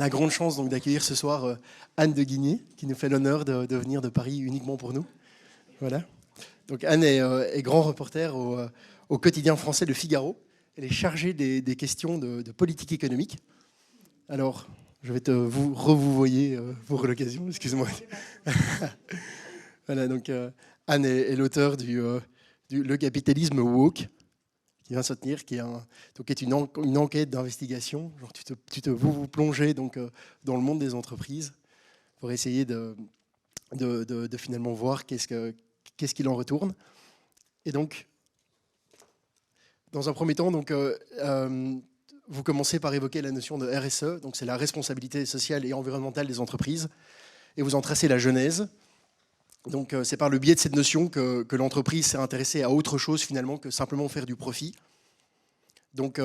la grande chance donc, d'accueillir ce soir Anne de Guigné, qui nous fait l'honneur de venir de Paris uniquement pour nous. Voilà. Donc Anne est grand reporter au quotidien français Le Figaro. Elle est chargée des questions de politique économique. Alors, je vais vous revoyer pour l'occasion, excuse-moi. Voilà, donc Anne est l'auteur du Le capitalisme woke, qui vient de se tenir, qui est une enquête d'investigation. Genre, vous plongez donc, dans le monde des entreprises pour essayer de finalement voir qu'est-ce qu'il en retourne. Et donc, dans un premier temps, donc, vous commencez par évoquer la notion de RSE, donc c'est la responsabilité sociale et environnementale des entreprises, et vous en tracez la genèse. Donc c'est par le biais de cette notion que l'entreprise s'est intéressée à autre chose finalement que simplement faire du profit. Donc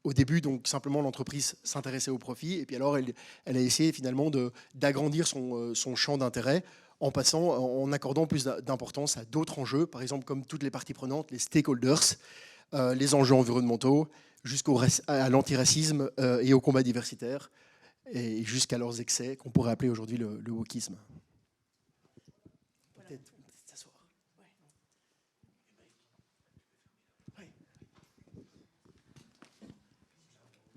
au début, donc, simplement l'entreprise s'intéressait au profit, et puis alors elle a essayé finalement d'agrandir son champ d'intérêt en accordant plus d'importance à d'autres enjeux, par exemple comme toutes les parties prenantes, les stakeholders, les enjeux environnementaux, à l'antiracisme et au combat diversitaire, et jusqu'à leurs excès qu'on pourrait appeler aujourd'hui le wokisme.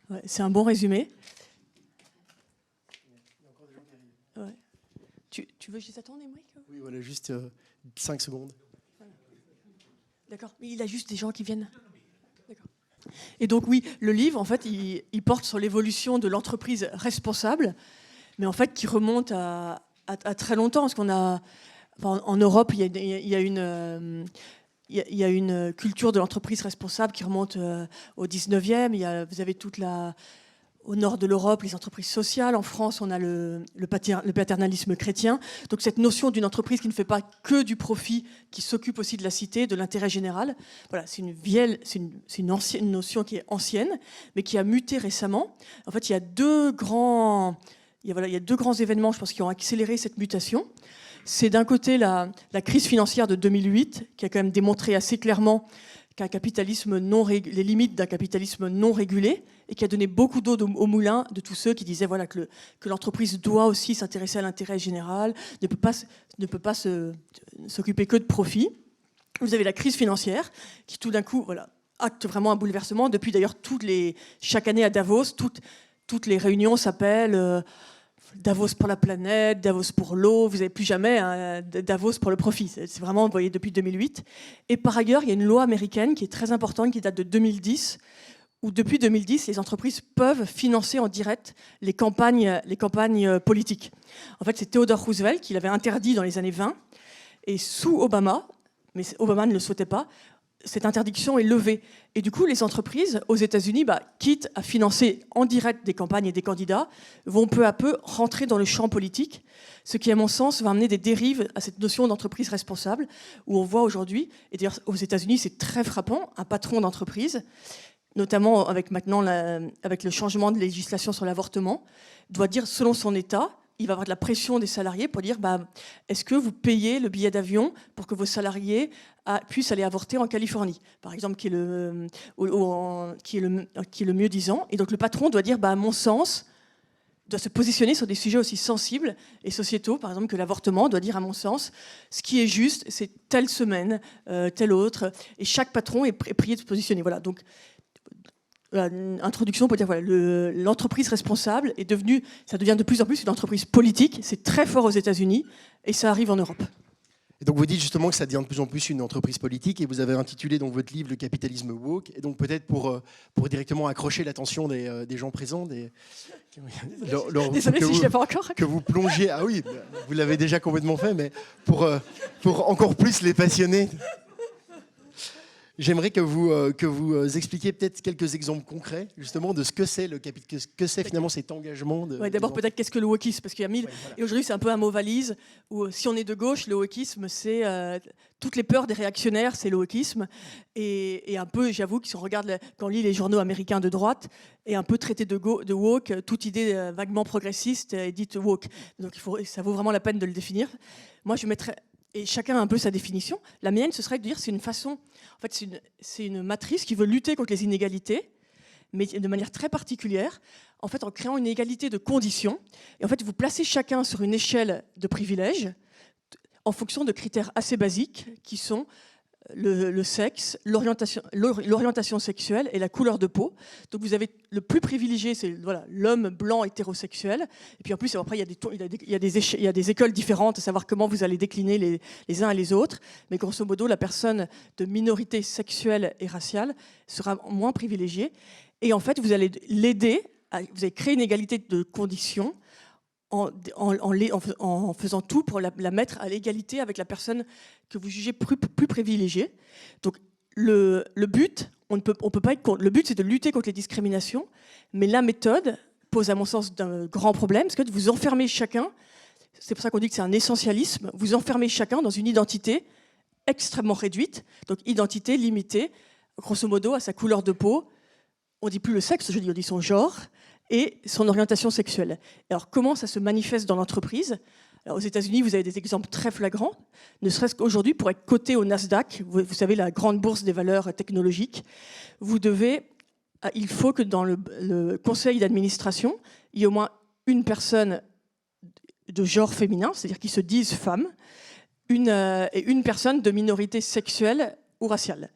Ouais, c'est un bon résumé. Ouais. Tu veux juste attendre, Émeric ? Oui, voilà, juste 5 secondes. D'accord, mais il a juste des gens qui viennent. D'accord. Et donc oui, le livre, en fait, il porte sur l'évolution de l'entreprise responsable, mais en fait qui remonte à très longtemps, parce qu'on a, en Europe, il y a une culture de l'entreprise responsable qui remonte au 19e. Vous avez au nord de l'Europe, les entreprises sociales. En France, on a le paternalisme chrétien. Donc cette notion d'une entreprise qui ne fait pas que du profit, qui s'occupe aussi de la cité, de l'intérêt général, voilà, c'est une notion qui est ancienne, mais qui a muté récemment. En fait, il y a deux grands événements, je pense, qui ont accéléré cette mutation. C'est d'un côté la crise financière de 2008, qui a quand même démontré assez clairement les limites d'un capitalisme non régulé, et qui a donné beaucoup d'eau au moulin de tous ceux qui disaient voilà, que l'entreprise doit aussi s'intéresser à l'intérêt général, ne peut pas s'occuper que de profit. Vous avez la crise financière, qui tout d'un coup acte vraiment un bouleversement. Depuis d'ailleurs, chaque année à Davos, toutes les réunions s'appellent... Davos pour la planète, Davos pour l'eau, vous n'avez plus jamais Davos pour le profit. C'est vraiment, vous voyez, depuis 2008. Et par ailleurs, il y a une loi américaine qui est très importante, qui date de 2010, où depuis 2010, les entreprises peuvent financer en direct les campagnes politiques. En fait, c'est Theodore Roosevelt qui l'avait interdit dans les années 20. Et sous Obama, mais Obama ne le souhaitait pas, cette interdiction est levée. Et du coup, les entreprises aux États-Unis, quitte à financer en direct des campagnes et des candidats, vont peu à peu rentrer dans le champ politique, ce qui, à mon sens, va amener des dérives à cette notion d'entreprise responsable, où on voit aujourd'hui, et d'ailleurs aux États-Unis, c'est très frappant, un patron d'entreprise, notamment avec le changement de législation sur l'avortement, doit dire, selon son État, il va avoir de la pression des salariés pour dire est-ce que vous payez le billet d'avion pour que vos salariés puissent aller avorter en Californie, par exemple, qui est le mieux disant. Et donc le patron doit dire à mon sens, doit se positionner sur des sujets aussi sensibles et sociétaux, par exemple, que l'avortement, doit dire à mon sens, ce qui est juste, c'est telle semaine, telle autre, et chaque patron est prié de se positionner. Voilà, donc une introduction pour dire l'entreprise responsable ça devient de plus en plus une entreprise politique. C'est très fort aux États-Unis et ça arrive en Europe. Et donc vous dites justement que ça devient de plus en plus une entreprise politique, et vous avez intitulé donc votre livre Le capitalisme woke. Et donc peut-être pour directement accrocher l'attention des gens présents, désolé si je l'ai pas encore. Que vous plongiez. Ah oui, vous l'avez déjà complètement fait, mais pour encore plus les passionner. J'aimerais que vous expliquiez peut-être quelques exemples concrets, justement, de ce que c'est finalement cet engagement. D'abord, peut-être qu'est-ce que le wokisme, parce qu'il y a 1000... Ouais, voilà. Et aujourd'hui, c'est un peu un mot valise, où si on est de gauche, le wokisme, c'est toutes les peurs des réactionnaires, c'est le wokisme. Et un peu, j'avoue, quand on lit les journaux américains de droite, et un peu traité de woke, toute idée vaguement progressiste est dite woke. Donc ça vaut vraiment la peine de le définir. Moi, je mettrais... Et chacun a un peu sa définition. La mienne, ce serait de dire c'est une façon... En fait, c'est une matrice qui veut lutter contre les inégalités, mais de manière très particulière, en fait, en créant une égalité de conditions. Et en fait, vous placez chacun sur une échelle de privilèges en fonction de critères assez basiques qui sont le sexe, l'orientation sexuelle et la couleur de peau. Donc vous avez le plus privilégié, c'est voilà, l'homme blanc hétérosexuel. Et puis en plus, après, il y a des écoles différentes, à savoir comment vous allez décliner les uns et les autres. Mais grosso modo, la personne de minorité sexuelle et raciale sera moins privilégiée. Et en fait, vous allez l'aider, vous allez créer une égalité de conditions en faisant tout pour la mettre à l'égalité avec la personne que vous jugez plus privilégiée. Donc le but, on peut pas être contre. Le but, c'est de lutter contre les discriminations, mais la méthode pose à mon sens d'un grand problème, parce que vous enfermez chacun, c'est pour ça qu'on dit que c'est un essentialisme, vous enfermez chacun dans une identité extrêmement réduite, donc identité limitée, grosso modo, à sa couleur de peau. On dit plus le sexe, on dit son genre, et son orientation sexuelle. Alors, comment ça se manifeste dans l'entreprise ? Alors, aux États-Unis, vous avez des exemples très flagrants, ne serait-ce qu'aujourd'hui, pour être coté au Nasdaq, vous savez, la grande bourse des valeurs technologiques, il faut que dans le conseil d'administration, il y ait au moins une personne de genre féminin, c'est-à-dire qui se disent femmes, et une personne de minorité sexuelle ou raciale.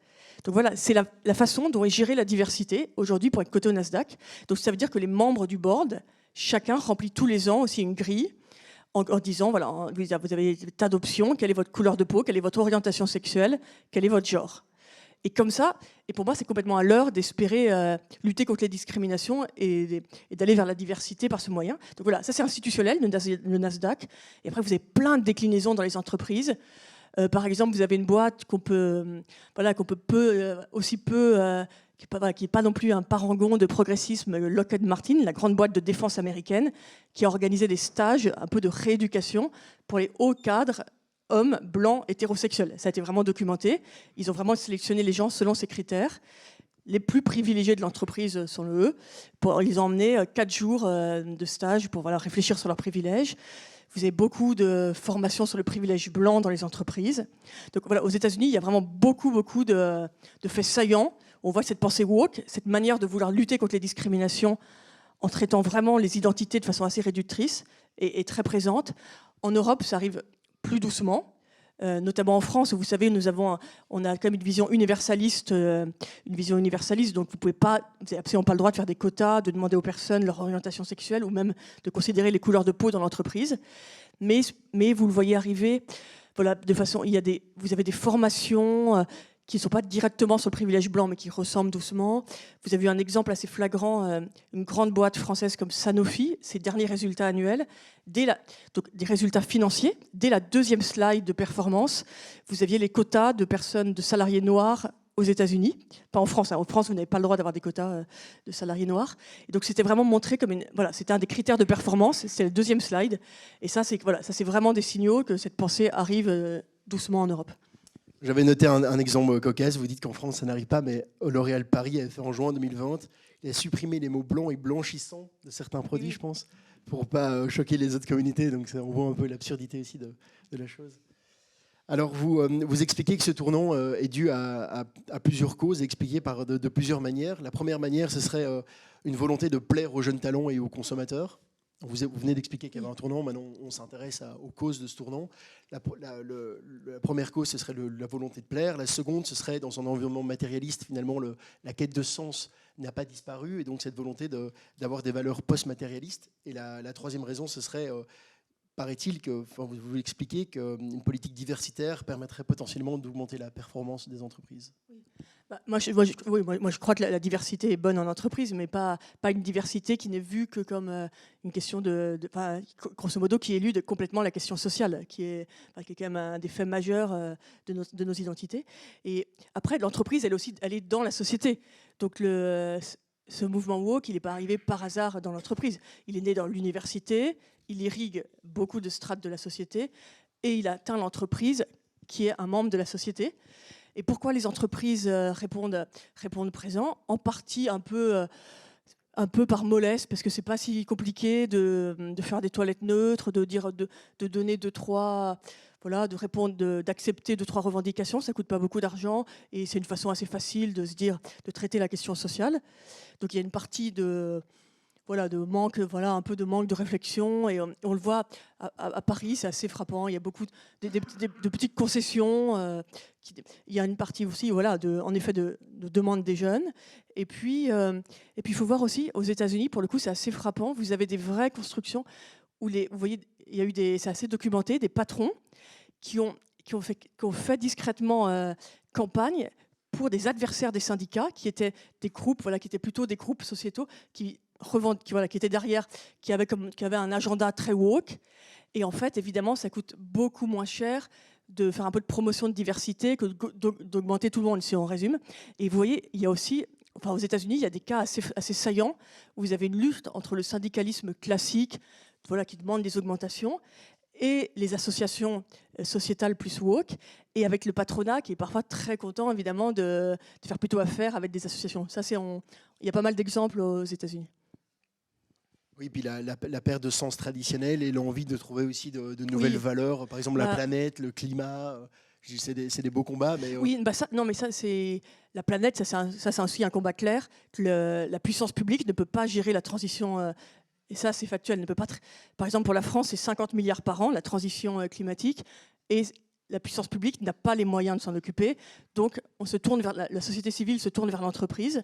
Donc voilà, c'est la façon dont est gérée la diversité aujourd'hui pour être coté au Nasdaq. Donc ça veut dire que les membres du board, chacun remplit tous les ans aussi une grille en disant, voilà, vous avez des tas d'options, quelle est votre couleur de peau, quelle est votre orientation sexuelle, quel est votre genre. Et comme ça, et pour moi c'est complètement à l'heure d'espérer lutter contre les discriminations et d'aller vers la diversité par ce moyen. Donc voilà, ça c'est institutionnel, le Nasdaq. Et après vous avez plein de déclinaisons dans les entreprises. Par exemple, vous avez une boîte qui n'est pas non plus un parangon de progressisme, Lockheed Martin, la grande boîte de défense américaine, qui a organisé des stages, un peu de rééducation pour les hauts cadres hommes blancs hétérosexuels. Ça a été vraiment documenté. Ils ont vraiment sélectionné les gens selon ces critères. Les plus privilégiés de l'entreprise sont eux. Ils ont emmené 4 jours de stage pour réfléchir sur leurs privilèges. Vous avez beaucoup de formations sur le privilège blanc dans les entreprises. Donc voilà, aux États-Unis, il y a vraiment beaucoup de faits saillants. On voit cette pensée woke, cette manière de vouloir lutter contre les discriminations en traitant vraiment les identités de façon assez réductrice et très présente. En Europe, ça arrive plus doucement, notamment en France, où vous savez, on a quand même une vision universaliste, donc vous n'avez absolument pas le droit de faire des quotas, de demander aux personnes leur orientation sexuelle ou même de considérer les couleurs de peau dans l'entreprise. Mais vous le voyez arriver, voilà, de façon, vous avez des formations qui ne sont pas directement sur le privilège blanc, mais qui ressemblent doucement. Vous avez eu un exemple assez flagrant, une grande boîte française comme Sanofi, ses derniers résultats annuels, donc des résultats financiers, dès la deuxième slide de performance, vous aviez les quotas de personnes, de salariés noirs aux États-Unis, pas en France. En France, vous n'avez pas le droit d'avoir des quotas de salariés noirs. Et donc, c'était vraiment montré comme c'était un des critères de performance. C'est la deuxième slide. Et ça, c'est vraiment des signaux que cette pensée arrive doucement en Europe. J'avais noté un exemple cocasse. Vous dites qu'en France, ça n'arrive pas, mais L'Oréal Paris a fait en juin 2020, il a supprimé les mots blancs et blanchissants de certains produits, je pense, pour ne pas choquer les autres communautés. Donc, on voit un peu l'absurdité aussi de la chose. Alors, vous expliquez que ce tournant est dû à plusieurs causes, expliqué par de plusieurs manières. La première manière, ce serait une volonté de plaire aux jeunes talents et aux consommateurs. Vous venez d'expliquer qu'il y avait un tournant, maintenant on s'intéresse aux causes de ce tournant. La première cause, ce serait la volonté de plaire. La seconde, ce serait dans un environnement matérialiste, finalement, la quête de sens n'a pas disparu, et donc cette volonté d'avoir des valeurs post-matérialistes. Et la troisième raison, ce serait, paraît-il, vous l'expliquez, qu'une politique diversitaire permettrait potentiellement d'augmenter la performance des entreprises. Oui. Moi, je crois que la diversité est bonne en entreprise, mais pas une diversité qui n'est vue que comme une question grosso modo, qui élude complètement la question sociale, qui est quand même un des faits majeurs de nos identités. Et après, l'entreprise, elle est dans la société. Donc, ce mouvement woke, il n'est pas arrivé par hasard dans l'entreprise. Il est né dans l'université, il irrigue beaucoup de strates de la société, et il atteint l'entreprise, qui est un membre de la société. Et pourquoi les entreprises répondent présent ? En partie un peu par mollesse, parce que c'est pas si compliqué de faire des toilettes neutres, de donner deux, trois voilà, de répondre, d'accepter 2-3 revendications, ça ne coûte pas beaucoup d'argent et c'est une façon assez facile de se dire, de traiter la question sociale. Donc il y a une partie de manque, un peu de manque de réflexion et on le voit à Paris, c'est assez frappant. Il y a beaucoup de petites concessions. Il y a une partie aussi, en effet, de demande des jeunes. Et puis, il faut voir aussi aux États-Unis, pour le coup, c'est assez frappant. Vous avez des vraies constructions où vous voyez, il y a eu c'est assez documenté, des patrons qui ont fait discrètement campagne pour des adversaires des syndicats, qui étaient des groupes, qui étaient plutôt des groupes sociétaux qui étaient derrière, qui avaient un agenda très woke. Et en fait, évidemment, ça coûte beaucoup moins cher de faire un peu de promotion de diversité que d'augmenter tout le monde, si on résume. Et vous voyez, il y a aussi, aux États-Unis, il y a des cas assez saillants où vous avez une lutte entre le syndicalisme classique, qui demande des augmentations, et les associations sociétales plus woke, et avec le patronat qui est parfois très content, évidemment, de faire plutôt affaire avec des associations. Ça, il y a pas mal d'exemples aux États-Unis. Oui, puis la perte de sens traditionnel et l'envie de trouver aussi de nouvelles valeurs, par exemple la planète, le climat. C'est des beaux combats, mais oui, ça c'est la planète. Ça c'est aussi un combat clair que la puissance publique ne peut pas gérer la transition. Et ça, c'est factuel. Ne peut pas. Par exemple, pour la France, c'est 50 milliards par an la transition climatique, et la puissance publique n'a pas les moyens de s'en occuper. Donc, on se tourne vers la société civile, se tourne vers l'entreprise.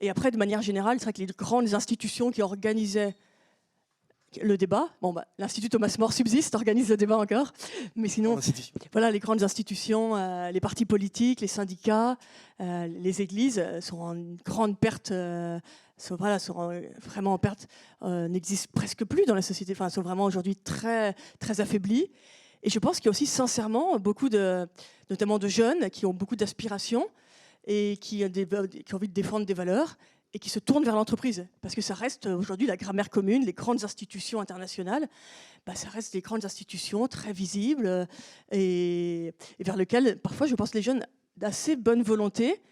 Et après, de manière générale, c'est vrai que les grandes institutions qui organisaient le débat, l'Institut Thomas More subsiste, organise le débat encore, mais sinon, les grandes institutions, les partis politiques, les syndicats, les églises sont en grande perte, sont vraiment en perte, n'existent presque plus dans la société, sont vraiment aujourd'hui très, très affaiblis. Et je pense qu'il y a aussi sincèrement beaucoup notamment de jeunes qui ont beaucoup d'aspirations et qui ont envie de défendre des valeurs et qui se tournent vers l'entreprise. Parce que ça reste aujourd'hui la grammaire commune, les grandes institutions internationales, ça reste des grandes institutions très visibles et vers lesquelles, parfois, je pense, les jeunes d'assez bonne volonté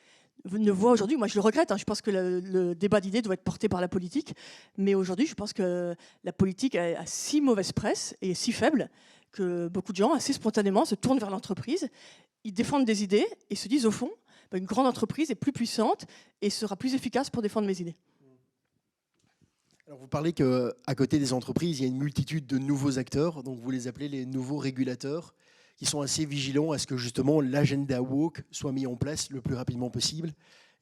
ne voient aujourd'hui, moi je le regrette, je pense que le débat d'idées doit être porté par la politique, mais aujourd'hui, je pense que la politique a si mauvaise presse et si faible que beaucoup de gens, assez spontanément, se tournent vers l'entreprise, ils défendent des idées et se disent, au fond, une grande entreprise est plus puissante et sera plus efficace pour défendre mes idées. Alors vous parlez qu'à côté des entreprises, il y a une multitude de nouveaux acteurs, donc vous les appelez les nouveaux régulateurs, qui sont assez vigilants à ce que justement l'agenda woke soit mis en place le plus rapidement possible.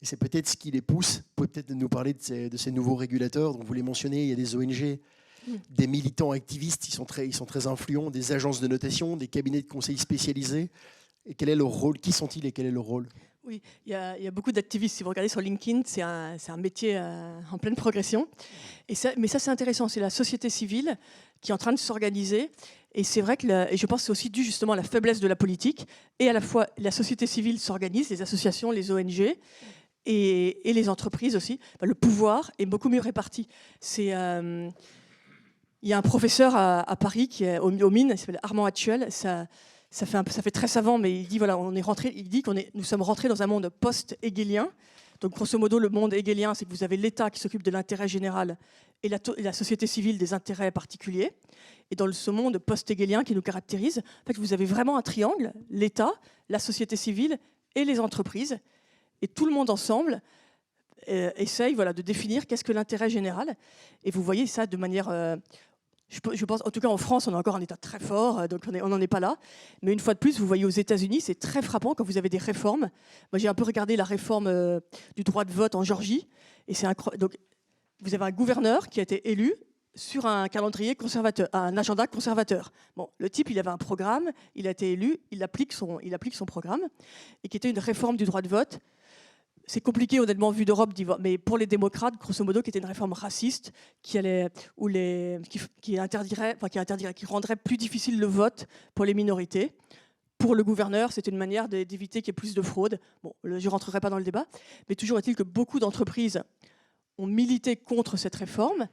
Et c'est peut-être ce qui les pousse. Vous pouvez peut-être nous parler de ces nouveaux régulateurs. Donc vous les mentionnez, il y a des ONG, des militants activistes, ils sont très influents, des agences de notation, des cabinets de conseil spécialisés. Et quel est leur rôle? Qui sont-ils et quel est leur rôle? Oui, il y a beaucoup d'activistes. Si vous regardez sur LinkedIn, c'est un métier en pleine progression. Mais ça, c'est intéressant. C'est la société civile qui est en train de s'organiser. Et c'est vrai et je pense que c'est aussi dû justement à la faiblesse de la politique. Et à la fois, la société civile s'organise, les associations, les ONG et les entreprises aussi. Le pouvoir est beaucoup mieux réparti. Il y a un professeur à Paris qui est aux mines, il s'appelle Armand Hatchuel. Ça fait très savant, mais il dit nous sommes rentrés dans un monde post-hegelien. Donc, grosso modo, le monde hegelien, c'est que vous avez l'État qui s'occupe de l'intérêt général et la société civile des intérêts particuliers. Et dans ce monde post-hegelien qui nous caractérise, en fait, vous avez vraiment un triangle, l'État, la société civile et les entreprises. Et tout le monde ensemble essaye de définir qu'est-ce que l'intérêt général. Et vous voyez ça de manière... Je pense, en tout cas en France, on a encore un État très fort, donc on n'en est pas là. Mais une fois de plus, vous voyez aux États-Unis, c'est très frappant quand vous avez des réformes. Moi, j'ai un peu regardé la réforme du droit de vote en Georgie. Et c'est incroyable. Donc, vous avez un gouverneur qui a été élu sur un calendrier conservateur, un agenda conservateur. Bon, le type, il avait un programme, il a été élu, il applique son programme, et qui était une réforme du droit de vote. C'est compliqué, honnêtement, vu d'Europe, mais pour les démocrates, grosso modo, qui était une réforme raciste, qui rendrait plus difficile le vote pour les minorités. Pour le gouverneur, c'était une manière d'éviter qu'il y ait plus de fraude. Bon, je ne rentrerai pas dans le débat, mais toujours est-il que beaucoup d'entreprises ont milité contre cette réforme,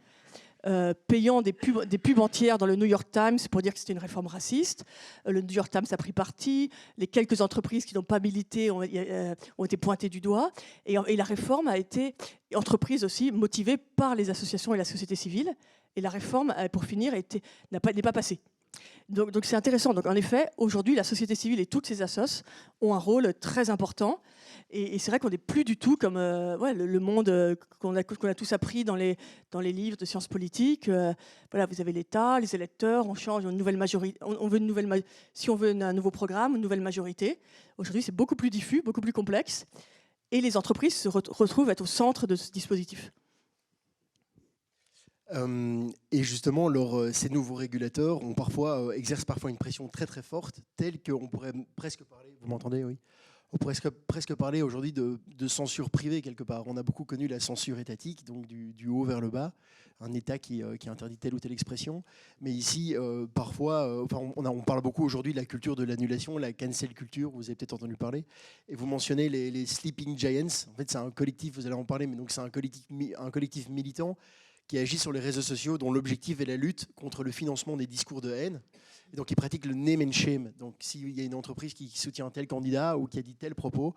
payant des pubs entières dans le New York Times pour dire que c'était une réforme raciste. Le New York Times a pris parti. Les quelques entreprises qui n'ont pas milité ont été pointées du doigt. Et la réforme a été, entreprise aussi, motivée par les associations et la société civile. Et la réforme, pour finir, n'est pas passée. Donc c'est intéressant. Donc en effet, aujourd'hui, la société civile et toutes ces assos ont un rôle très important. Et c'est vrai qu'on n'est plus du tout comme le monde qu'on a tous appris dans les livres de sciences politiques. Voilà, vous avez l'État, les électeurs, on change une nouvelle majorité. On veut si on veut un nouveau programme, une nouvelle majorité. Aujourd'hui, c'est beaucoup plus diffus, beaucoup plus complexe. Et les entreprises se retrouvent être au centre de ce dispositif. Et justement, ces nouveaux régulateurs exercent parfois une pression très très forte, telle qu'on pourrait presque parler. Vous m'entendez, oui? On pourrait presque parler aujourd'hui de censure privée quelque part. On a beaucoup connu la censure étatique, donc du haut vers le bas, un État qui interdit telle ou telle expression. Mais ici, parfois, on parle beaucoup aujourd'hui de la culture de l'annulation, la cancel culture, vous avez peut-être entendu parler. Et vous mentionnez les Sleeping Giants. En fait, c'est un collectif, vous allez en parler, mais donc c'est un collectif militant qui agit sur les réseaux sociaux, dont l'objectif est la lutte contre le financement des discours de haine. Et donc, il pratique le name and shame. Donc, s'il y a une entreprise qui soutient tel candidat ou qui a dit tel propos,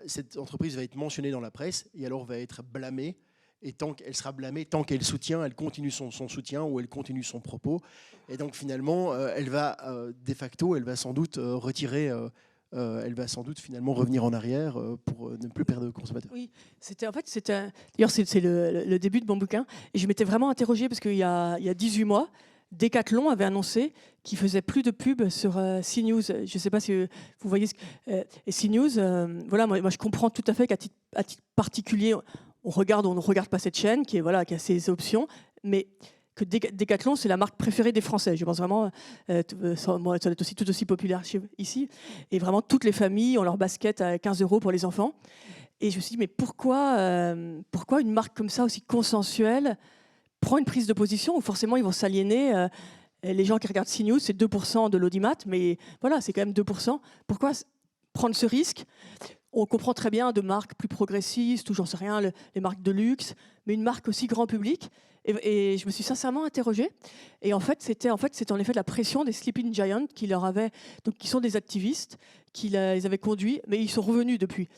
cette entreprise va être mentionnée dans la presse et alors va être blâmée. Et elle sera blâmée tant qu'elle soutient, elle continue son soutien ou elle continue son propos. Et donc, finalement, elle va de facto, elle va sans doute retirer. Elle va sans doute finalement revenir en arrière pour ne plus perdre de consommateurs. Oui, d'ailleurs c'est le début de mon bouquin. Et je m'étais vraiment interrogée parce qu'il y a 18 mois, Decathlon avait annoncé qu'il faisait plus de pubs sur CNews. Je ne sais pas si vous voyez. Et CNews, voilà, moi je comprends tout à fait qu'à titre particulier, on ne regarde pas cette chaîne qui a ses options, mais que Decathlon, c'est la marque préférée des Français. Je pense vraiment, ça doit être tout aussi populaire ici. Et vraiment, toutes les familles ont leur basket à 15 € pour les enfants. Et je me suis dit, mais pourquoi une marque comme ça, aussi consensuelle, prend une prise de position où forcément ils vont s'aliéner les gens qui regardent CNews, c'est 2% de l'audimat, mais voilà, c'est quand même 2%. Pourquoi prendre ce risque ? On comprend très bien de marques plus progressistes, ou j'en sais rien, les marques de luxe, mais une marque aussi grand public. Et je me suis sincèrement interrogée. Et en fait, c'était en effet la pression des Sleeping Giants qui sont des activistes, qui les avaient conduits, mais ils sont revenus depuis.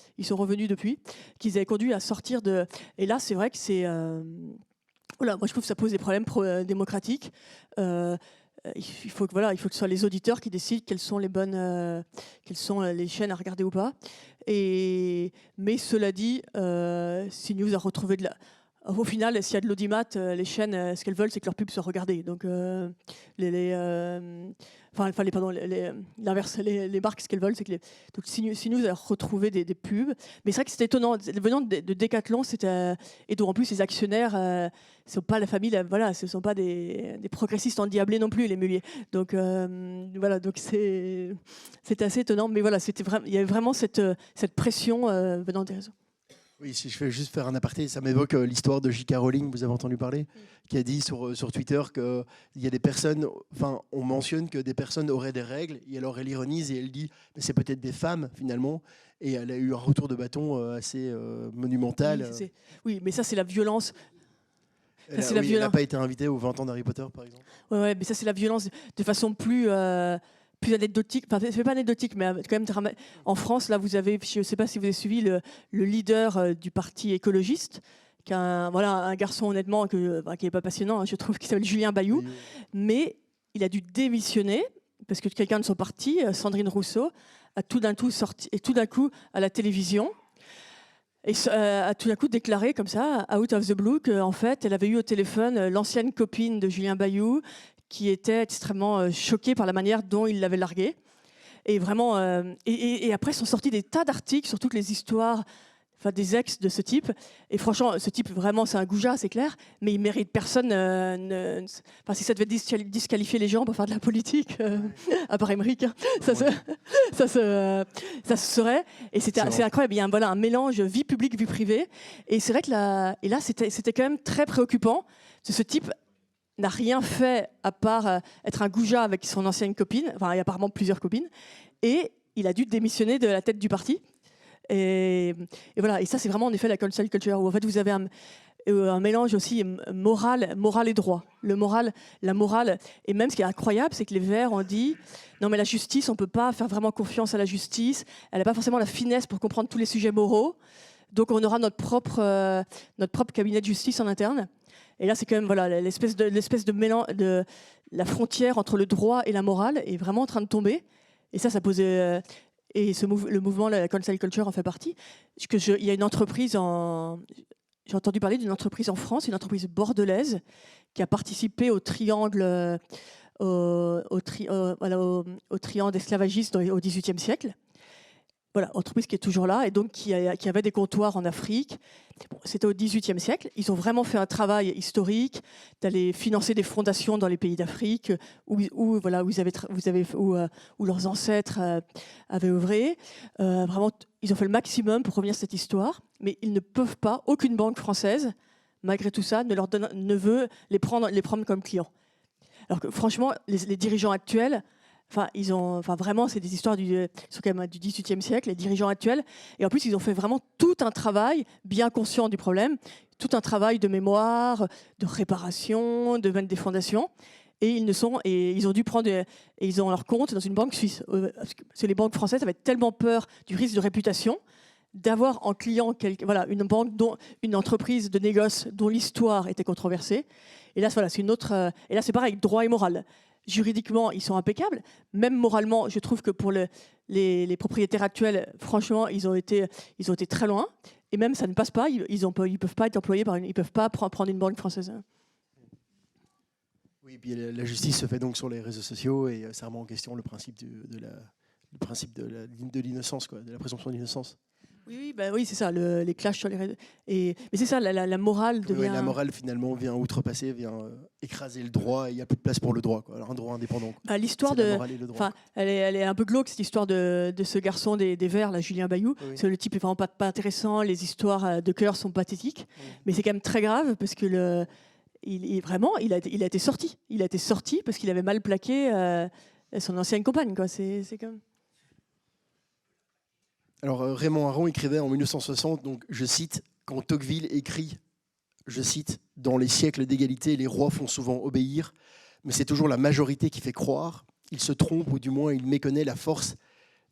Qu'ils avaient conduit à sortir de. Et là, c'est vrai que c'est. Moi, je trouve que ça pose des problèmes démocratiques. Il faut que ce soit les auditeurs qui décident quelles sont les chaînes à regarder ou pas. Mais cela dit, CNews a retrouvé au final, s'il y a de l'audimat, les chaînes, ce qu'elles veulent, c'est que leurs pubs soient regardées. Donc, l'inverse, les marques, ce qu'elles veulent, c'est que donc CNews a retrouvé des pubs. Mais c'est vrai que c'était étonnant. Venant de Decathlon, et donc en plus, les actionnaires, ne sont pas la famille, ce ne sont pas des progressistes endiablés non plus, les Mullier. Donc, donc c'est assez étonnant. Mais voilà, il y avait vraiment cette pression venant des réseaux. Oui, si je vais juste faire un aparté, ça m'évoque l'histoire de J.K. Rowling, vous avez entendu parler, qui a dit sur Twitter qu'il y a des personnes, on mentionne que des personnes auraient des règles, et alors elle ironise et elle dit, mais c'est peut-être des femmes finalement, et elle a eu un retour de bâton assez monumental. Oui, mais ça c'est la violence. Elle n'a pas été invitée aux 20 ans d'Harry Potter, par exemple. Oui, mais ça c'est la violence de façon plus anecdotique, c'est pas anecdotique, mais quand même en France, là, vous avez, je ne sais pas si vous avez suivi le leader du parti écologiste, qui est un garçon honnêtement qui n'est pas passionnant, je trouve, qui s'appelle Julien Bayou, mais il a dû démissionner parce que quelqu'un de son parti, Sandrine Rousseau, a tout d'un coup sorti, et tout d'un coup à la télévision, et a tout d'un coup déclaré comme ça, out of the blue, qu'en fait, elle avait eu au téléphone l'ancienne copine de Julien Bayou, qui était extrêmement choquée par la manière dont il l'avait larguée. Et vraiment, et après sont sortis des tas d'articles sur toutes les histoires, des ex de ce type. Et franchement, ce type, vraiment, c'est un goujat, c'est clair, mais il mérite personne. Si ça devait disqualifier les gens pour faire de la politique, à part Émeric, ça se serait. Et c'est incroyable. Il y a un mélange vie publique, vie privée. Et c'est vrai que là, c'était quand même très préoccupant. Ce type n'a rien fait à part être un goujat avec son ancienne copine, il y a apparemment plusieurs copines, et il a dû démissionner de la tête du parti. Et voilà, et ça c'est vraiment en effet la cancel culture, où en fait vous avez un mélange aussi moral et droit. La morale, et même ce qui est incroyable, c'est que les Verts ont dit non mais la justice, on ne peut pas faire vraiment confiance à la justice, elle n'a pas forcément la finesse pour comprendre tous les sujets moraux, donc on aura notre propre cabinet de justice en interne. Et là, c'est quand même l'espèce de mélange, la frontière entre le droit et la morale est vraiment en train de tomber. Et ça posait... et le mouvement, la cancel culture en fait partie. Il y a une entreprise j'ai entendu parler d'une entreprise en France, une entreprise bordelaise, qui a participé au triangle, au triangle esclavagiste au XVIIIe siècle. Voilà, entreprise qui est toujours là et donc qui avait des comptoirs en Afrique. Bon, c'était au XVIIIe siècle. Ils ont vraiment fait un travail historique d'aller financer des fondations dans les pays d'Afrique où leurs ancêtres avaient œuvré. Vraiment, ils ont fait le maximum pour revenir à cette histoire, mais ils ne peuvent pas, aucune banque française, malgré tout ça, ne veut les prendre comme clients. Alors que franchement, les dirigeants actuels, vraiment, c'est des histoires du XVIIIe siècle, les dirigeants actuels. Et en plus, ils ont fait vraiment tout un travail, bien conscient du problème, tout un travail de mémoire, de réparation, de mettre des fondations. Et ils ont dû et ils ont leur compte dans une banque suisse. Parce que les banques françaises avaient tellement peur du risque de réputation d'avoir en client une entreprise de négoce dont l'histoire était controversée. Et là, c'est une autre. Et là, c'est pareil, droit et morale. Juridiquement, ils sont impeccables. Même moralement, je trouve que pour les propriétaires actuels, franchement, ils ont été très loin. Et même, ça ne passe pas. Ils peuvent pas être employés ils peuvent pas prendre une banque française. Oui, puis la justice se fait donc sur les réseaux sociaux et ça remet en question le principe de l'innocence, quoi, de la présomption d'innocence. Oui, c'est ça, les clashs sur les réseaux. Mais c'est ça, la morale devient... Oui, la morale, finalement, vient outrepasser, vient écraser le droit, et il n'y a plus de place pour le droit, quoi. Alors, un droit indépendant. L'histoire elle est un peu glauque, cette histoire de ce garçon des Verts, là, Julien Bayou. Oui. Le type est vraiment pas intéressant, les histoires de cœur sont pathétiques, mais c'est quand même très grave, parce que il a été sorti. Il a été sorti parce qu'il avait mal plaqué son ancienne compagne, quoi. C'est comme... Alors, Raymond Aron écrivait en 1960, donc, je cite, « Quand Tocqueville écrit, je cite, « Dans les siècles d'égalité, les rois font souvent obéir, mais c'est toujours la majorité qui fait croire. Il se trompe, ou du moins il méconnaît la force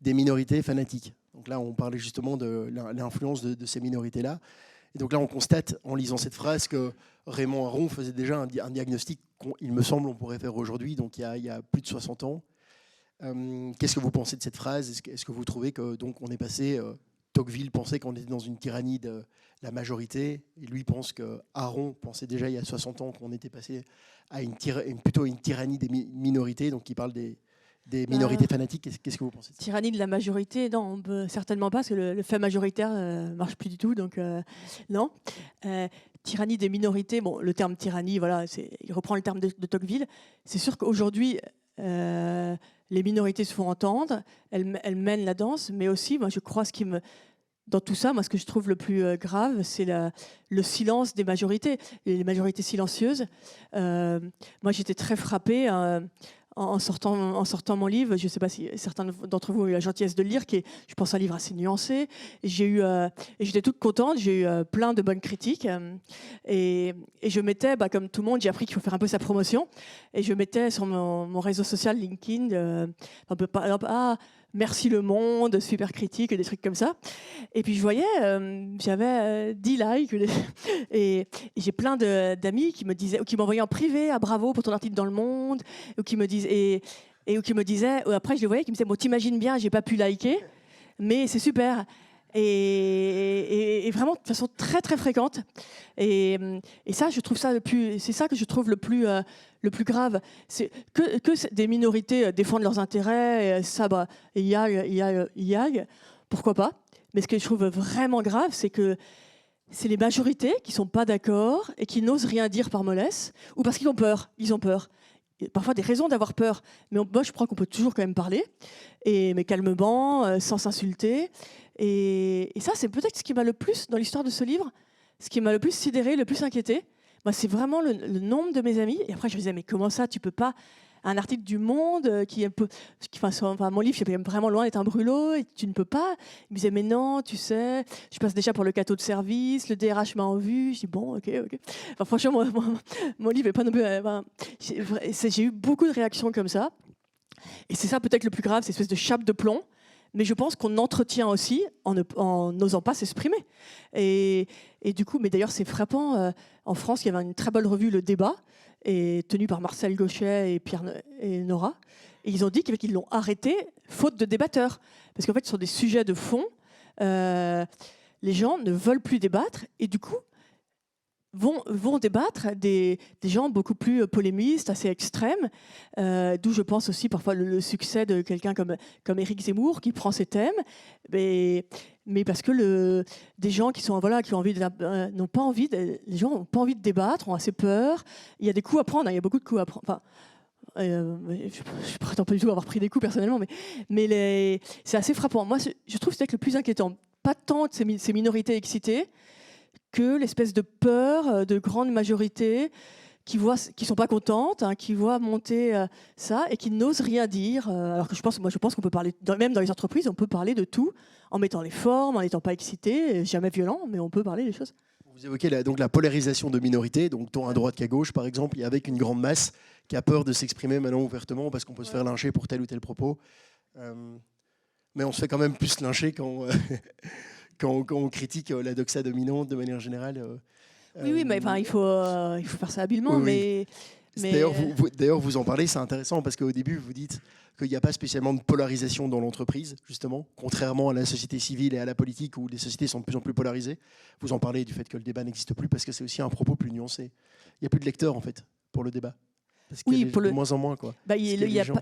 des minorités fanatiques. » Donc là, on parlait justement de l'influence de ces minorités-là. Et donc là, on constate, en lisant cette phrase, que Raymond Aron faisait déjà un diagnostic, il me semble, on pourrait faire aujourd'hui, donc il y a plus de 60 ans. Qu'est-ce que vous pensez de cette phrase ? Est-ce que vous trouvez que donc on est passé, Tocqueville pensait qu'on était dans une tyrannie de la majorité, et lui pense que Aron pensait déjà il y a 60 ans qu'on était passé à plutôt une tyrannie des minorités, donc il parle des minorités fanatiques. Qu'est-ce que vous pensez de ça ? Tyrannie de la majorité, non, on peut certainement pas, parce que le fait majoritaire marche plus du tout, donc non. Tyrannie des minorités, bon, le terme tyrannie, voilà, il reprend le terme de Tocqueville. C'est sûr qu'aujourd'hui, les minorités se font entendre, elles mènent la danse, mais aussi, moi, je crois, dans tout ça, moi, ce que je trouve le plus grave, c'est le silence des majorités, les majorités silencieuses. Moi, j'étais très frappée en sortant mon livre. Je ne sais pas si certains d'entre vous ont eu la gentillesse de le lire, qui est, je pense, un livre assez nuancé. Et j'étais toute contente, j'ai eu plein de bonnes critiques. Et je mettais, comme tout le monde, j'ai appris qu'il faut faire un peu sa promotion. Et je mettais sur mon réseau social LinkedIn, merci Le Monde, super critique, des trucs comme ça. Et puis je voyais, j'avais 10 likes. Et j'ai plein d'amis qui me disaient, ou qui m'envoyaient en privé, bravo pour ton article dans Le Monde, ou qui me disaient, après je les voyais, qui me disaient, bon, t'imagines bien, j'ai pas pu liker, mais c'est super. Et vraiment de façon très très fréquente. Et ça, je trouve c'est ça que je trouve le plus grave. C'est que des minorités défendent leurs intérêts, ça, il y a, pourquoi pas. Mais ce que je trouve vraiment grave, c'est que c'est les majorités qui ne sont pas d'accord et qui n'osent rien dire par mollesse, ou parce qu'ils ont peur. Ils ont peur. Il y a parfois des raisons d'avoir peur, mais moi je crois qu'on peut toujours quand même parler, mais calmement, sans s'insulter. Et ça, c'est peut-être ce qui m'a le plus, dans l'histoire de ce livre, ce qui m'a le plus sidéré, le plus inquiété. Moi, c'est vraiment le nombre de mes amis. Et après, je me disais, mais comment ça, tu peux pas... Un article du Monde mon livre, c'est vraiment loin d'être un brûlot, et tu ne peux pas. Il me disait, mais non, tu sais, je passe déjà pour le cateau de service, le DRH m'a en vue. Je dis, bon, ok. Enfin, franchement, mon livre est pas non plus... j'ai eu beaucoup de réactions comme ça. Et c'est ça peut-être le plus grave, cette espèce de chape de plomb. Mais je pense qu'on entretient aussi en n'osant pas s'exprimer. Et du coup, mais d'ailleurs, c'est frappant. En France, il y avait une très belle revue, Le Débat. et tenu par Marcel Gauchet et Pierre et Nora. Et ils ont dit qu'ils l'ont arrêté faute de débatteurs. Parce qu'en fait, sur des sujets de fond, les gens ne veulent plus débattre et du coup vont débattre des gens beaucoup plus polémistes, assez extrêmes, d'où je pense aussi parfois le succès de quelqu'un comme Éric Zemmour qui prend ces thèmes, mais parce que des gens qui sont qui ont envie n'ont pas envie, les gens n'ont pas envie de débattre, ont assez peur. Il y a des coups à prendre, il y a beaucoup de coups à prendre. Enfin, je ne prétends pas du tout avoir pris des coups personnellement, mais c'est assez frappant. Moi, je trouve que c'est le plus inquiétant. Pas tant de ces minorités excitées que l'espèce de peur de grande majorité qui sont pas contentes, qui voient monter ça et qui n'osent rien dire. Alors que je pense qu'on peut parler, même dans les entreprises, on peut parler de tout en mettant les formes, en n'étant pas excité, jamais violent, mais on peut parler des choses. Vous évoquez donc la polarisation de minorités, donc tant à droite qu'à gauche, par exemple, et avec une grande masse qui a peur de s'exprimer maintenant ouvertement parce qu'on peut se faire lyncher pour tel ou tel propos. Mais on se fait quand même plus lyncher quand on critique la doxa dominante de manière générale. Oui, mais il faut faire ça habilement. Oui. D'ailleurs, vous en parlez, c'est intéressant parce qu'au début, vous dites qu'il n'y a pas spécialement de polarisation dans l'entreprise, justement, contrairement à la société civile et à la politique où les sociétés sont de plus en plus polarisées. Vous en parlez du fait que le débat n'existe plus parce que c'est aussi un propos plus nuancé. Il n'y a plus de lecteurs, en fait, pour le débat. Parce qu'il y a de moins en moins, quoi. Évidemment,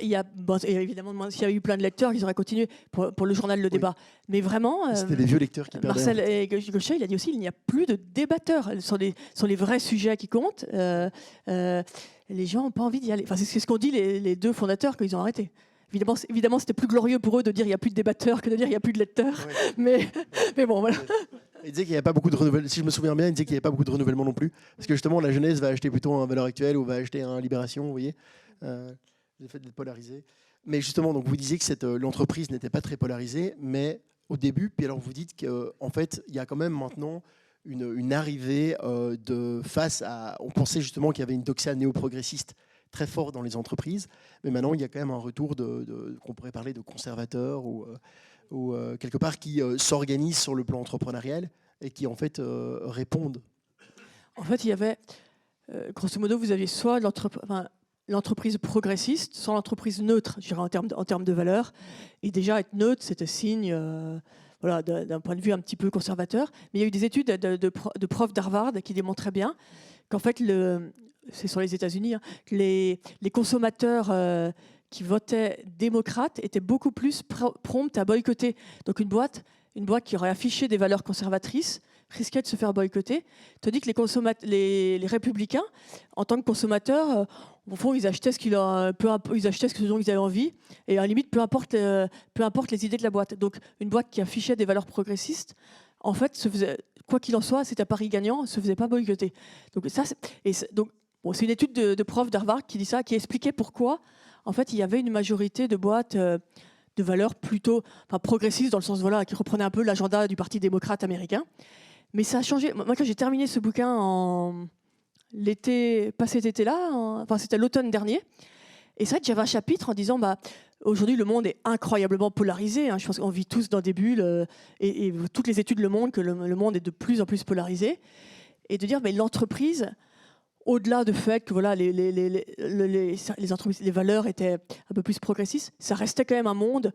s'il y a eu plein de lecteurs, ils auraient continué pour le journal Le Débat. Mais vraiment, c'était les vieux lecteurs qui perdaient. Marcel et Gauchet, il a dit aussi, il n'y a plus de débatteurs sur les vrais sujets qui comptent. Les gens n'ont pas envie d'y aller. Enfin, c'est ce qu'ont dit les deux fondateurs quand ils ont arrêté. Évidemment, c'était plus glorieux pour eux de dire il n'y a plus de débatteurs que de dire il n'y a plus de lecteurs. Ouais. Mais bon, voilà. Il disait qu'il n'y avait pas beaucoup de renouvellement. Si je me souviens bien, il disait qu'il n'y avait pas beaucoup de renouvellement non plus. Parce que justement, la jeunesse va acheter plutôt un Valeurs Actuelles ou va acheter un Libération, vous voyez, le fait d'être polarisé. Mais justement, donc vous disiez que l'entreprise n'était pas très polarisée, mais au début, puis alors vous dites qu'en fait, il y a quand même maintenant une arrivée face à... On pensait justement qu'il y avait une doxa néo-progressiste très fort dans les entreprises, mais maintenant il y a quand même un retour qu'on pourrait parler de conservateurs ou quelque part qui s'organisent sur le plan entrepreneurial et qui en fait répondent. En fait, il y avait, grosso modo, vous aviez soit l'entreprise progressiste, soit l'entreprise neutre, je dirais en termes de valeur. Et déjà, être neutre, c'était signe d'un point de vue un petit peu conservateur. Mais il y a eu des études de profs d'Harvard qui démontraient bien qu'en fait, c'est sur les États-Unis, que les consommateurs qui votaient démocrates étaient beaucoup plus promptes à boycotter. Donc une boîte qui aurait affiché des valeurs conservatrices risquait de se faire boycotter. Tandis que les républicains, en tant que consommateurs, au fond, ils achetaient ce dont ils avaient envie, et à la limite, peu importe les idées de la boîte. Donc une boîte qui affichait des valeurs progressistes, en fait, quoi qu'il en soit, c'est à pari gagnant, ne se faisait pas boycotter. Donc c'est une étude de prof d'Harvard qui dit ça, qui expliquait pourquoi en fait il y avait une majorité de boîtes de valeurs plutôt progressistes dans le sens qui reprenaient un peu l'agenda du Parti démocrate américain. Mais ça a changé. Moi, quand j'ai terminé ce bouquin pas cet été-là, c'était l'automne dernier, et c'est vrai que j'avais un chapitre en disant aujourd'hui le monde est incroyablement polarisé. Je pense qu'on vit tous dans des bulles et toutes les études le montrent que le monde est de plus en plus polarisé. Et de dire mais l'entreprise, au-delà du fait que les entreprises, les valeurs étaient un peu plus progressistes, ça restait quand même un monde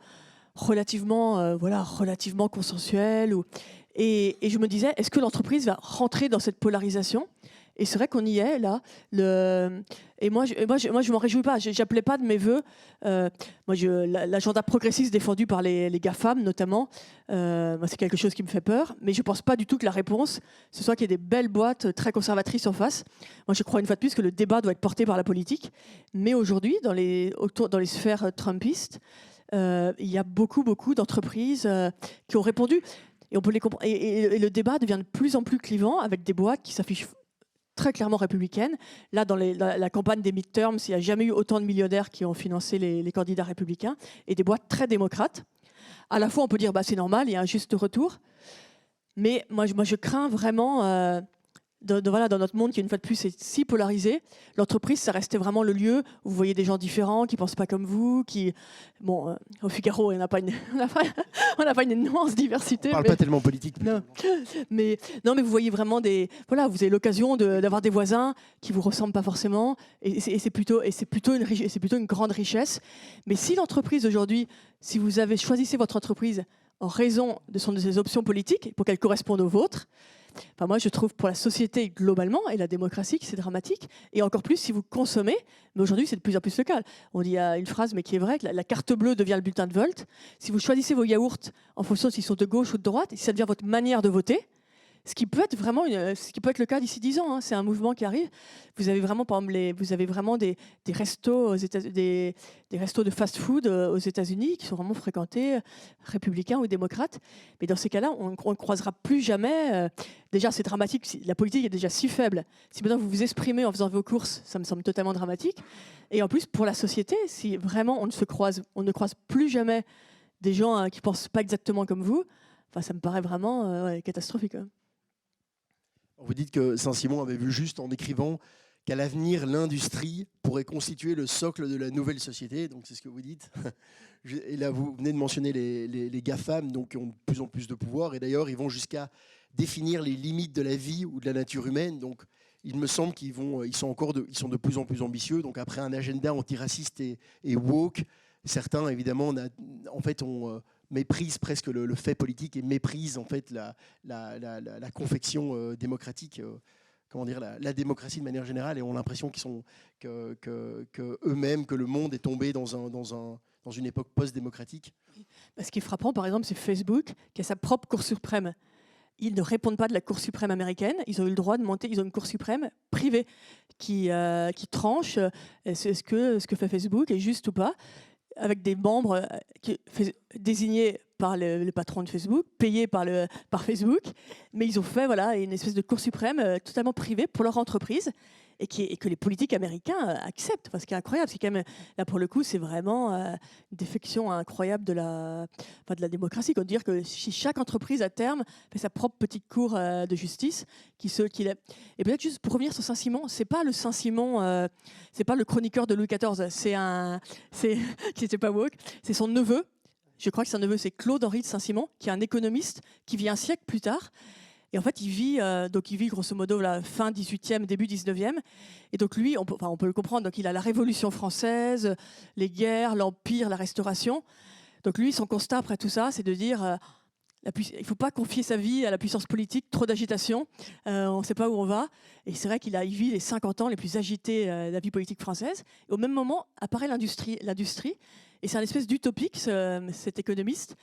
relativement consensuel. Et je me disais, est-ce que l'entreprise va rentrer dans cette polarisation ? Et c'est vrai qu'on y est là. Et moi, je m'en réjouis pas. J'appelais pas de mes voeux. L'agenda progressiste défendu par les GAFAM notamment, c'est quelque chose qui me fait peur. Mais je pense pas du tout que la réponse, ce soit qu'il y ait des belles boîtes très conservatrices en face. Moi, je crois une fois de plus que le débat doit être porté par la politique. Mais aujourd'hui, dans les sphères trumpistes, il y a beaucoup d'entreprises qui ont répondu. Et on peut les comprendre. Et le débat devient de plus en plus clivant avec des boîtes qui s'affichent très clairement républicaine. Là, dans la campagne des midterms, il n'y a jamais eu autant de millionnaires qui ont financé les candidats républicains et des boîtes très démocrates. À la fois, on peut dire c'est normal, il y a un juste retour. Mais moi je crains vraiment voilà, dans notre monde qui, une fois de plus, est si polarisé, l'entreprise, ça restait vraiment le lieu où vous voyez des gens différents, qui ne pensent pas comme vous, qui... Bon, au Figaro, on n'a pas, on n'a pas une immense diversité. On ne parle pas tellement politique. Non. Mais vous voyez vraiment des... Voilà, vous avez l'occasion d'avoir des voisins qui ne vous ressemblent pas forcément, et c'est plutôt une grande richesse. Mais si l'entreprise, aujourd'hui, si vous choisissez votre entreprise en raison de ses options politiques, pour qu'elle corresponde aux vôtres, enfin, moi, je trouve pour la société globalement et la démocratie que c'est dramatique. Et encore plus si vous consommez. Mais aujourd'hui, c'est de plus en plus le cas. On dit une phrase, mais qui est vraie, que la carte bleue devient le bulletin de vote. Si vous choisissez vos yaourts en fonction de s'ils sont de gauche ou de droite, ça devient votre manière de voter. Ce qui peut être vraiment ce qui peut être le cas d'ici 10 ans. Hein. C'est un mouvement qui arrive. Vous avez vraiment, par exemple, vous avez vraiment des restos des restos de fast-food aux États-Unis qui sont vraiment fréquentés, républicains ou démocrates. Mais dans ces cas-là, on ne croisera plus jamais. Déjà, c'est dramatique. La politique est déjà si faible. Si maintenant vous vous exprimez en faisant vos courses, ça me semble totalement dramatique. Et en plus, pour la société, si vraiment on ne croise plus jamais des gens qui pensent pas exactement comme vous, enfin, ça me paraît vraiment catastrophique. Hein. Vous dites que Saint-Simon avait vu juste en écrivant qu'à l'avenir, l'industrie pourrait constituer le socle de la nouvelle société. Donc c'est ce que vous dites. Et là, vous venez de mentionner les GAFAM, donc, qui ont de plus en plus de pouvoir. Et d'ailleurs, ils vont jusqu'à définir les limites de la vie ou de la nature humaine. Donc il me semble qu'ils sont de plus en plus ambitieux. Donc après un agenda antiraciste et woke, certains, évidemment, méprisent presque le fait politique et méprisent en fait la confection démocratique, la démocratie de manière générale, et ont l'impression que eux-mêmes, que le monde est tombé dans une époque post-démocratique. Ce qui est frappant, par exemple, c'est Facebook qui a sa propre Cour suprême. Ils ne répondent pas de la Cour suprême américaine. Ils ont eu le droit de monter. Ils ont une Cour suprême privée qui tranche ce que fait Facebook est juste ou pas, avec des membres désignés par le patron de Facebook, payés par Facebook, mais ils ont fait une espèce de Cour suprême totalement privée pour leur entreprise et que les politiques américains acceptent. Enfin, ce qui est incroyable, c'est quand même, là pour le coup, c'est vraiment une défection incroyable de la démocratie. Qu'on dire que si chaque entreprise à terme fait sa propre petite cour de justice, et peut-être juste pour revenir sur Saint-Simon, c'est pas le Saint-Simon, c'est pas le chroniqueur de Louis XIV, qui n'était pas woke, c'est son neveu. Je crois que son neveu, c'est Claude-Henri de Saint-Simon, qui est un économiste qui vit un siècle plus tard. Et en fait, il vit grosso modo la fin 18e, début 19e. Et donc lui, on peut le comprendre, donc il a la Révolution française, les guerres, l'Empire, la Restauration. Donc lui, son constat après tout ça, c'est de dire il ne faut pas confier sa vie à la puissance politique, trop d'agitation, on ne sait pas où on va. Et c'est vrai qu'il vit les 50 ans les plus agités de la vie politique française. Et au même moment, apparaît l'industrie. Et c'est un espèce d'utopique, cet économiste.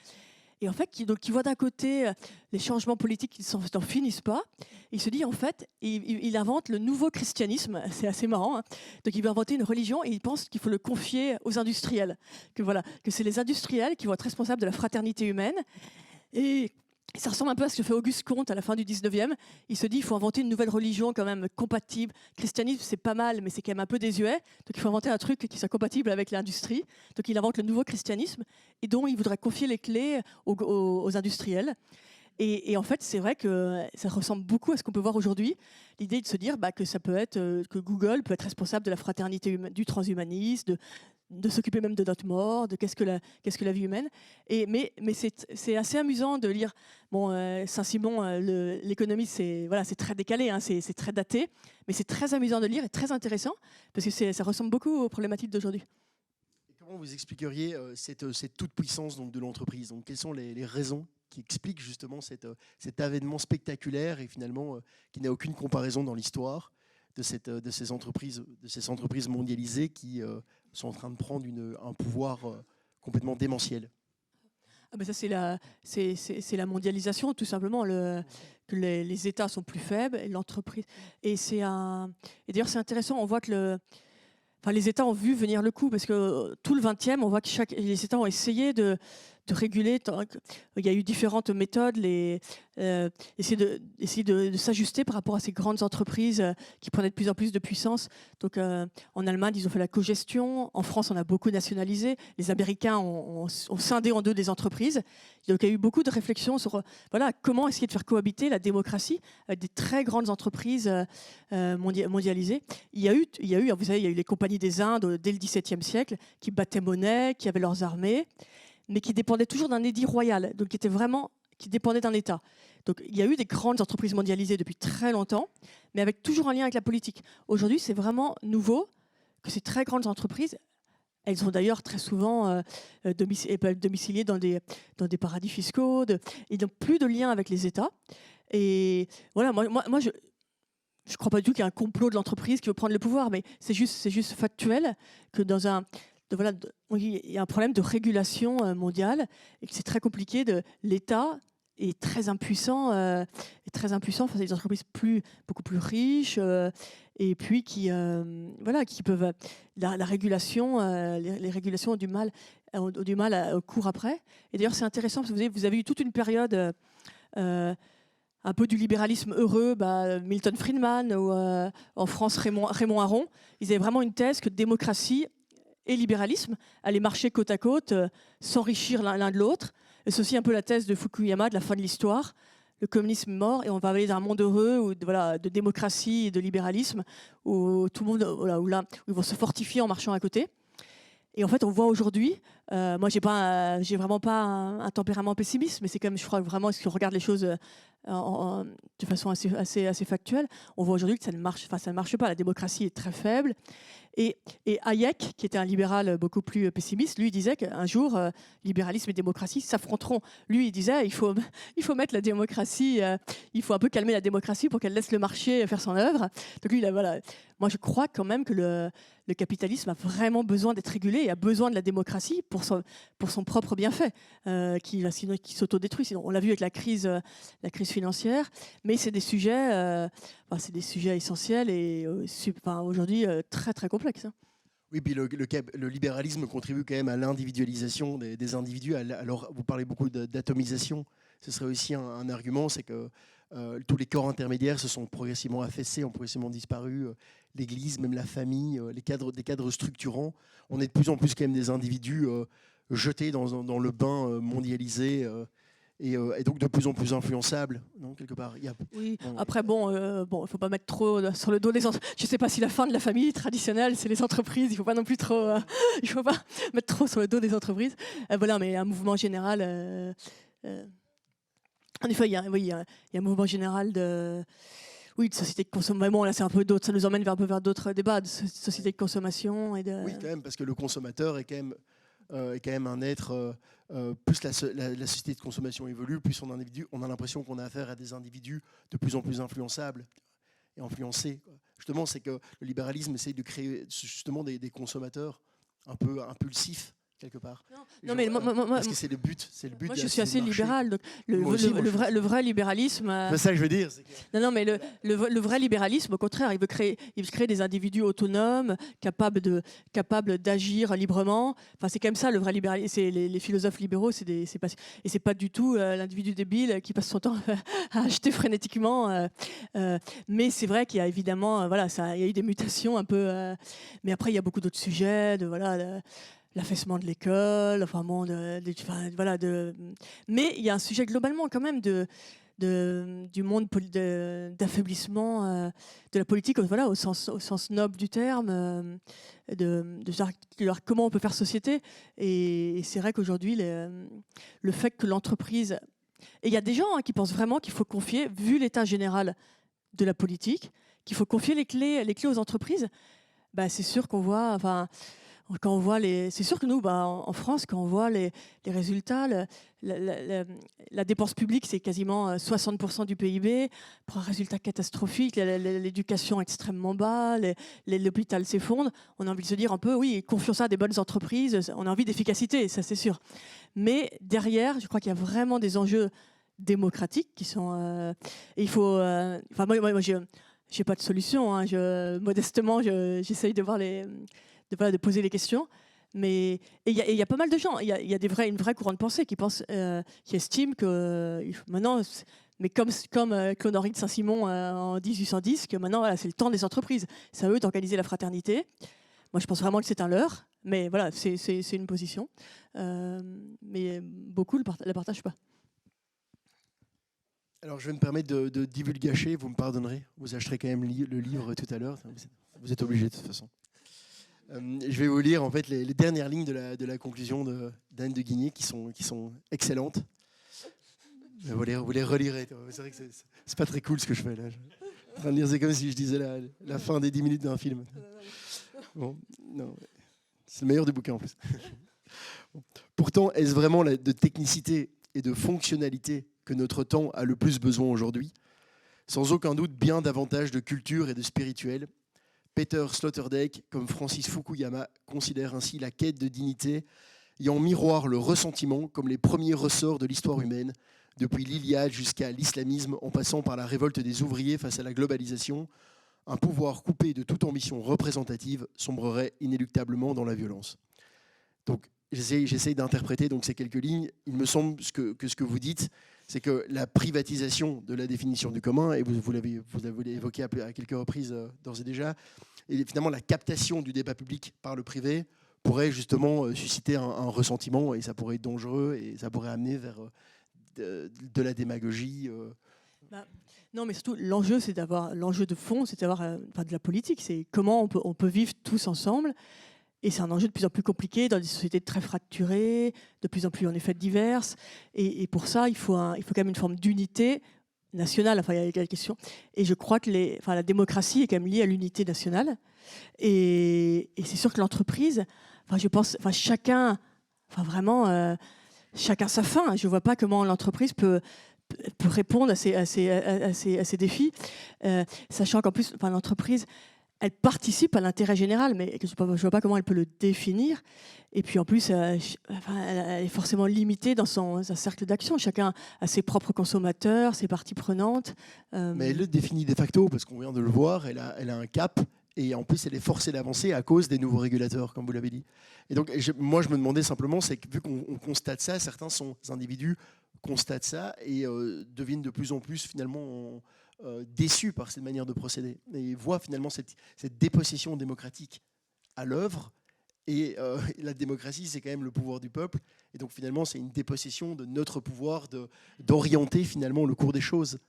Et en fait, qui voit d'un côté les changements politiques qui n'en finissent pas. Il se dit, en fait, il invente le nouveau christianisme. C'est assez marrant. Hein. Donc, il veut inventer une religion et il pense qu'il faut le confier aux industriels. Que c'est les industriels qui vont être responsables de la fraternité humaine. Et ça ressemble un peu à ce que fait Auguste Comte à la fin du 19e. Il se dit qu'il faut inventer une nouvelle religion quand même compatible. Christianisme, c'est pas mal, mais c'est quand même un peu désuet. Donc il faut inventer un truc qui soit compatible avec l'industrie. Donc il invente le nouveau christianisme et dont il voudrait confier les clés aux industriels. Et en fait, c'est vrai que ça ressemble beaucoup à ce qu'on peut voir aujourd'hui. L'idée de se dire que ça peut être que Google peut être responsable de la fraternité du transhumanisme, de s'occuper même de notre mort, de qu'est-ce que la vie humaine. Mais c'est assez amusant de lire Saint-Simon, l'économie, c'est très décalé, hein, c'est très daté, mais c'est très amusant de lire et très intéressant parce que ça ressemble beaucoup aux problématiques d'aujourd'hui. Et comment vous expliqueriez cette toute-puissance de l'entreprise ? Donc, quelles sont les raisons qui expliquent justement cet avènement spectaculaire et finalement qui n'a aucune comparaison dans l'histoire de ces entreprises mondialisées qui sont en train de prendre un pouvoir complètement démentiel. Ça, c'est la mondialisation, tout simplement, que les États sont plus faibles, et l'entreprise. Et d'ailleurs, c'est intéressant, on voit que les États ont vu venir le coup, parce que tout le 20e, on voit que les États ont essayé de réguler. Il y a eu différentes méthodes, essayer de s'ajuster par rapport à ces grandes entreprises qui prenaient de plus en plus de puissance. Donc en Allemagne, ils ont fait la cogestion. En France, on a beaucoup nationalisé. Les Américains ont scindé en deux des entreprises. Donc il y a eu beaucoup de réflexions sur comment essayer de faire cohabiter la démocratie avec des très grandes entreprises mondialisées. Il y a eu, vous savez, il y a eu les compagnies des Indes dès le XVIIe siècle qui battaient monnaie, qui avaient leurs armées, mais qui dépendaient toujours d'un édit royal, donc qui dépendait d'un État. Donc il y a eu des grandes entreprises mondialisées depuis très longtemps, mais avec toujours un lien avec la politique. Aujourd'hui, c'est vraiment nouveau que ces très grandes entreprises, elles sont d'ailleurs très souvent domiciliées dans des paradis fiscaux, et donc plus de lien avec les États. Et voilà, moi je ne crois pas du tout qu'il y a un complot de l'entreprise qui veut prendre le pouvoir, mais c'est juste factuel que il y a un problème de régulation mondiale et que c'est très compliqué. L'État est très impuissant face à des entreprises beaucoup plus riches et puis qui peuvent la régulation, les régulations ont du mal au cours après. Et d'ailleurs c'est intéressant parce que vous avez eu toute une période un peu du libéralisme heureux, Milton Friedman ou en France Raymond Aron. Ils avaient vraiment une thèse que démocratie et libéralisme allaient marcher côte à côte, s'enrichir l'un de l'autre. Et c'est aussi un peu la thèse de Fukuyama de la fin de l'histoire. Le communisme est mort et on va aller dans un monde heureux de démocratie et de libéralisme où tout le monde, où ils vont se fortifier en marchant à côté. Et en fait, on voit aujourd'hui, moi, j'ai vraiment pas un tempérament pessimiste, mais c'est quand même, je crois vraiment, si on regarde les choses de façon assez factuelle, on voit aujourd'hui que ça ne marche pas. La démocratie est très faible. Et Hayek, qui était un libéral beaucoup plus pessimiste, lui, il disait qu'un jour, libéralisme et démocratie s'affronteront. Lui, il disait il faut mettre la démocratie, il faut un peu calmer la démocratie pour qu'elle laisse le marché faire son œuvre. Donc lui, moi, je crois quand même que le capitalisme a vraiment besoin d'être régulé et a besoin de la démocratie pour son propre bienfait, qui s'autodétruit. Sinon, on l'a vu avec la crise financière, mais c'est des sujets essentiels et aujourd'hui très très complexes. Hein. Oui, puis le libéralisme contribue quand même à l'individualisation des individus. Alors, vous parlez beaucoup d'atomisation. Ce serait aussi un argument, c'est que tous les corps intermédiaires se sont progressivement affaissés, ont progressivement disparu. L'Église, même la famille, des cadres structurants. On est de plus en plus quand même des individus jetés dans le bain mondialisé. Et donc de plus en plus influençables, non, quelque part. Oui. Après, il faut pas mettre trop sur le dos des entreprises. Je sais pas si la fin de la famille traditionnelle, c'est les entreprises. Il faut pas non plus trop, il faut pas mettre trop sur le dos des entreprises. Mais un mouvement général. En effet, il y a un mouvement général de société de consommation. Là, c'est un peu d'autres. Ça nous emmène vers d'autres débats de société de consommation et de. Oui, quand même, parce que le consommateur est quand même un être. Plus la société de consommation évolue, plus on a l'impression qu'on a affaire à des individus de plus en plus influençables et influencés. Justement, c'est que le libéralisme essaye de créer justement des consommateurs un peu impulsifs quelque part. Parce que c'est le but. Moi, je suis assez libéral. Donc le vrai libéralisme. C'est ça que je veux dire. Non, mais le vrai libéralisme, au contraire, il veut créer des individus autonomes, capables d'agir librement. Enfin, c'est quand même ça le vrai libéralisme. C'est les philosophes libéraux, c'est pas du tout l'individu débile qui passe son temps à acheter frénétiquement. Mais c'est vrai qu'il y a évidemment, il y a eu des mutations un peu. Mais après, il y a beaucoup d'autres sujets l'affaissement de l'école, mais il y a un sujet globalement quand même du monde d'affaiblissement de la politique, au sens noble du terme, de comment on peut faire société. Et c'est vrai qu'aujourd'hui, le fait que l'entreprise... Et il y a des gens qui pensent vraiment qu'il faut confier, vu l'état général de la politique, qu'il faut confier les clés aux entreprises. C'est sûr qu'on voit... c'est sûr que nous, en France, quand on voit les résultats, la dépense publique, c'est quasiment 60% du PIB, pour un résultat catastrophique, l'éducation extrêmement bas, l'hôpital s'effondre. On a envie de se dire un peu, oui, confions ça à des bonnes entreprises, on a envie d'efficacité, ça c'est sûr. Mais derrière, je crois qu'il y a vraiment des enjeux démocratiques qui sont... il faut... moi, je n'ai pas de solution. Modestement, j'essaye de voir de poser les questions. Mais il y a pas mal de gens, il y a une vraie courant de pensée qui estime que maintenant, mais comme Claude-Henri de Saint-Simon en 1810, que maintenant voilà, c'est le temps des entreprises, c'est à eux d'organiser la fraternité. Moi, je pense vraiment que c'est un leurre, mais voilà, c'est une position. Mais beaucoup ne la partagent pas. Alors, je vais me permettre de divulgacher, vous me pardonnerez, vous acheterez quand même le livre tout à l'heure, vous êtes obligé de toute façon. Je vais vous lire en fait les dernières lignes de la conclusion d'Anne de Guigné qui sont excellentes. Vous les relirez. C'est vrai que c'est pas très cool ce que je fais là. Je suis en train de lire, c'est comme si je disais la fin des 10 minutes d'un film. Bon, non, c'est le meilleur du bouquin en plus. Pourtant, est-ce vraiment de technicité et de fonctionnalité que notre temps a le plus besoin aujourd'hui? Sans aucun doute, bien davantage de culture et de spirituel. Peter Sloterdijk, comme Francis Fukuyama, considère ainsi la quête de dignité et en miroir le ressentiment comme les premiers ressorts de l'histoire humaine, depuis l'Iliade jusqu'à l'islamisme, en passant par la révolte des ouvriers face à la globalisation. Un pouvoir coupé de toute ambition représentative sombrerait inéluctablement dans la violence. Donc, j'essaye d'interpréter donc, ces quelques lignes. Il me semble que ce que vous dites, c'est que la privatisation de la définition du commun, et vous l'avez évoqué à quelques reprises d'ores et déjà, et finalement la captation du débat public par le privé pourrait justement susciter un ressentiment, et ça pourrait être dangereux, et ça pourrait amener vers de la démagogie. Non, mais surtout, l'enjeu de fond, c'est d'avoir de la politique. C'est comment on peut vivre tous ensemble. Et c'est un enjeu de plus en plus compliqué dans des sociétés très fracturées, de plus en plus en effet diverses. Et pour ça, il faut quand même une forme d'unité nationale. Enfin, il y a la question. Et je crois que la démocratie est quand même liée à l'unité nationale. Et c'est sûr que l'entreprise, je pense, chacun sa fin. Je ne vois pas comment l'entreprise peut répondre à ces défis, sachant qu'en plus, l'entreprise, elle participe à l'intérêt général, mais je ne vois pas comment elle peut le définir. Et puis en plus, elle est forcément limitée dans son cercle d'action. Chacun a ses propres consommateurs, ses parties prenantes. Mais elle le définit de facto, parce qu'on vient de le voir, elle a un cap, et en plus elle est forcée d'avancer à cause des nouveaux régulateurs, comme vous l'avez dit. Et donc moi je me demandais simplement, c'est que vu qu'on constate ça, certains individus constatent ça et deviennent de plus en plus finalement déçus par cette manière de procéder et voient finalement cette dépossession démocratique à l'œuvre. Et la démocratie, c'est quand même le pouvoir du peuple. Et donc finalement, c'est une dépossession de notre pouvoir d'orienter finalement le cours des choses.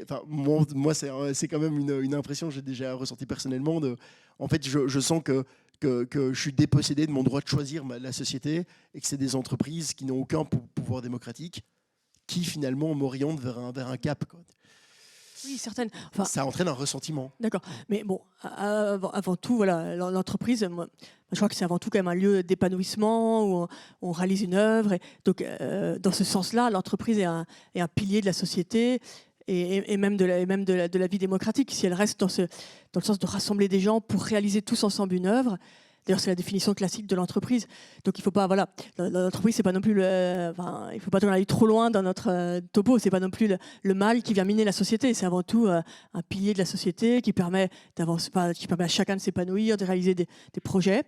Enfin, moi c'est quand même une impression que j'ai déjà ressentie personnellement. En fait, je sens que je suis dépossédé de mon droit de choisir la société et que c'est des entreprises qui n'ont aucun pouvoir démocratique qui finalement m'orientent vers un cap, quoi. Oui, certaines. Ça entraîne un ressentiment. D'accord. Mais bon, avant tout, voilà, l'entreprise, moi, je crois que c'est avant tout quand même un lieu d'épanouissement où on réalise une œuvre. Et donc, dans ce sens-là, l'entreprise est un pilier de la société et même de la vie démocratique. Si elle reste dans le sens de rassembler des gens pour réaliser tous ensemble une œuvre. D'ailleurs, c'est la définition classique de l'entreprise. Donc, il ne faut pas, l'entreprise, c'est pas non plus il faut pas aller trop loin dans notre topo. C'est pas non plus le mal qui vient miner la société. C'est avant tout un pilier de la société qui permet d'avancer, qui permet à chacun de s'épanouir, de réaliser des projets.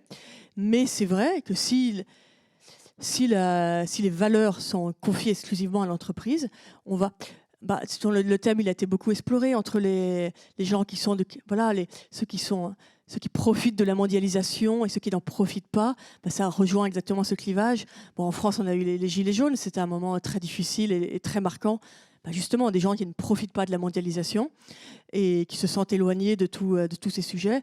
Mais c'est vrai que si les valeurs sont confiées exclusivement à l'entreprise, on va le thème il a été beaucoup exploré entre les gens qui sont ceux qui profitent de la mondialisation et ceux qui n'en profitent pas. Ça rejoint exactement ce clivage. Bon, en France, on a eu les Gilets jaunes. C'était un moment très difficile et très marquant. Justement, des gens qui ne profitent pas de la mondialisation et qui se sentent éloignés de tous ces sujets.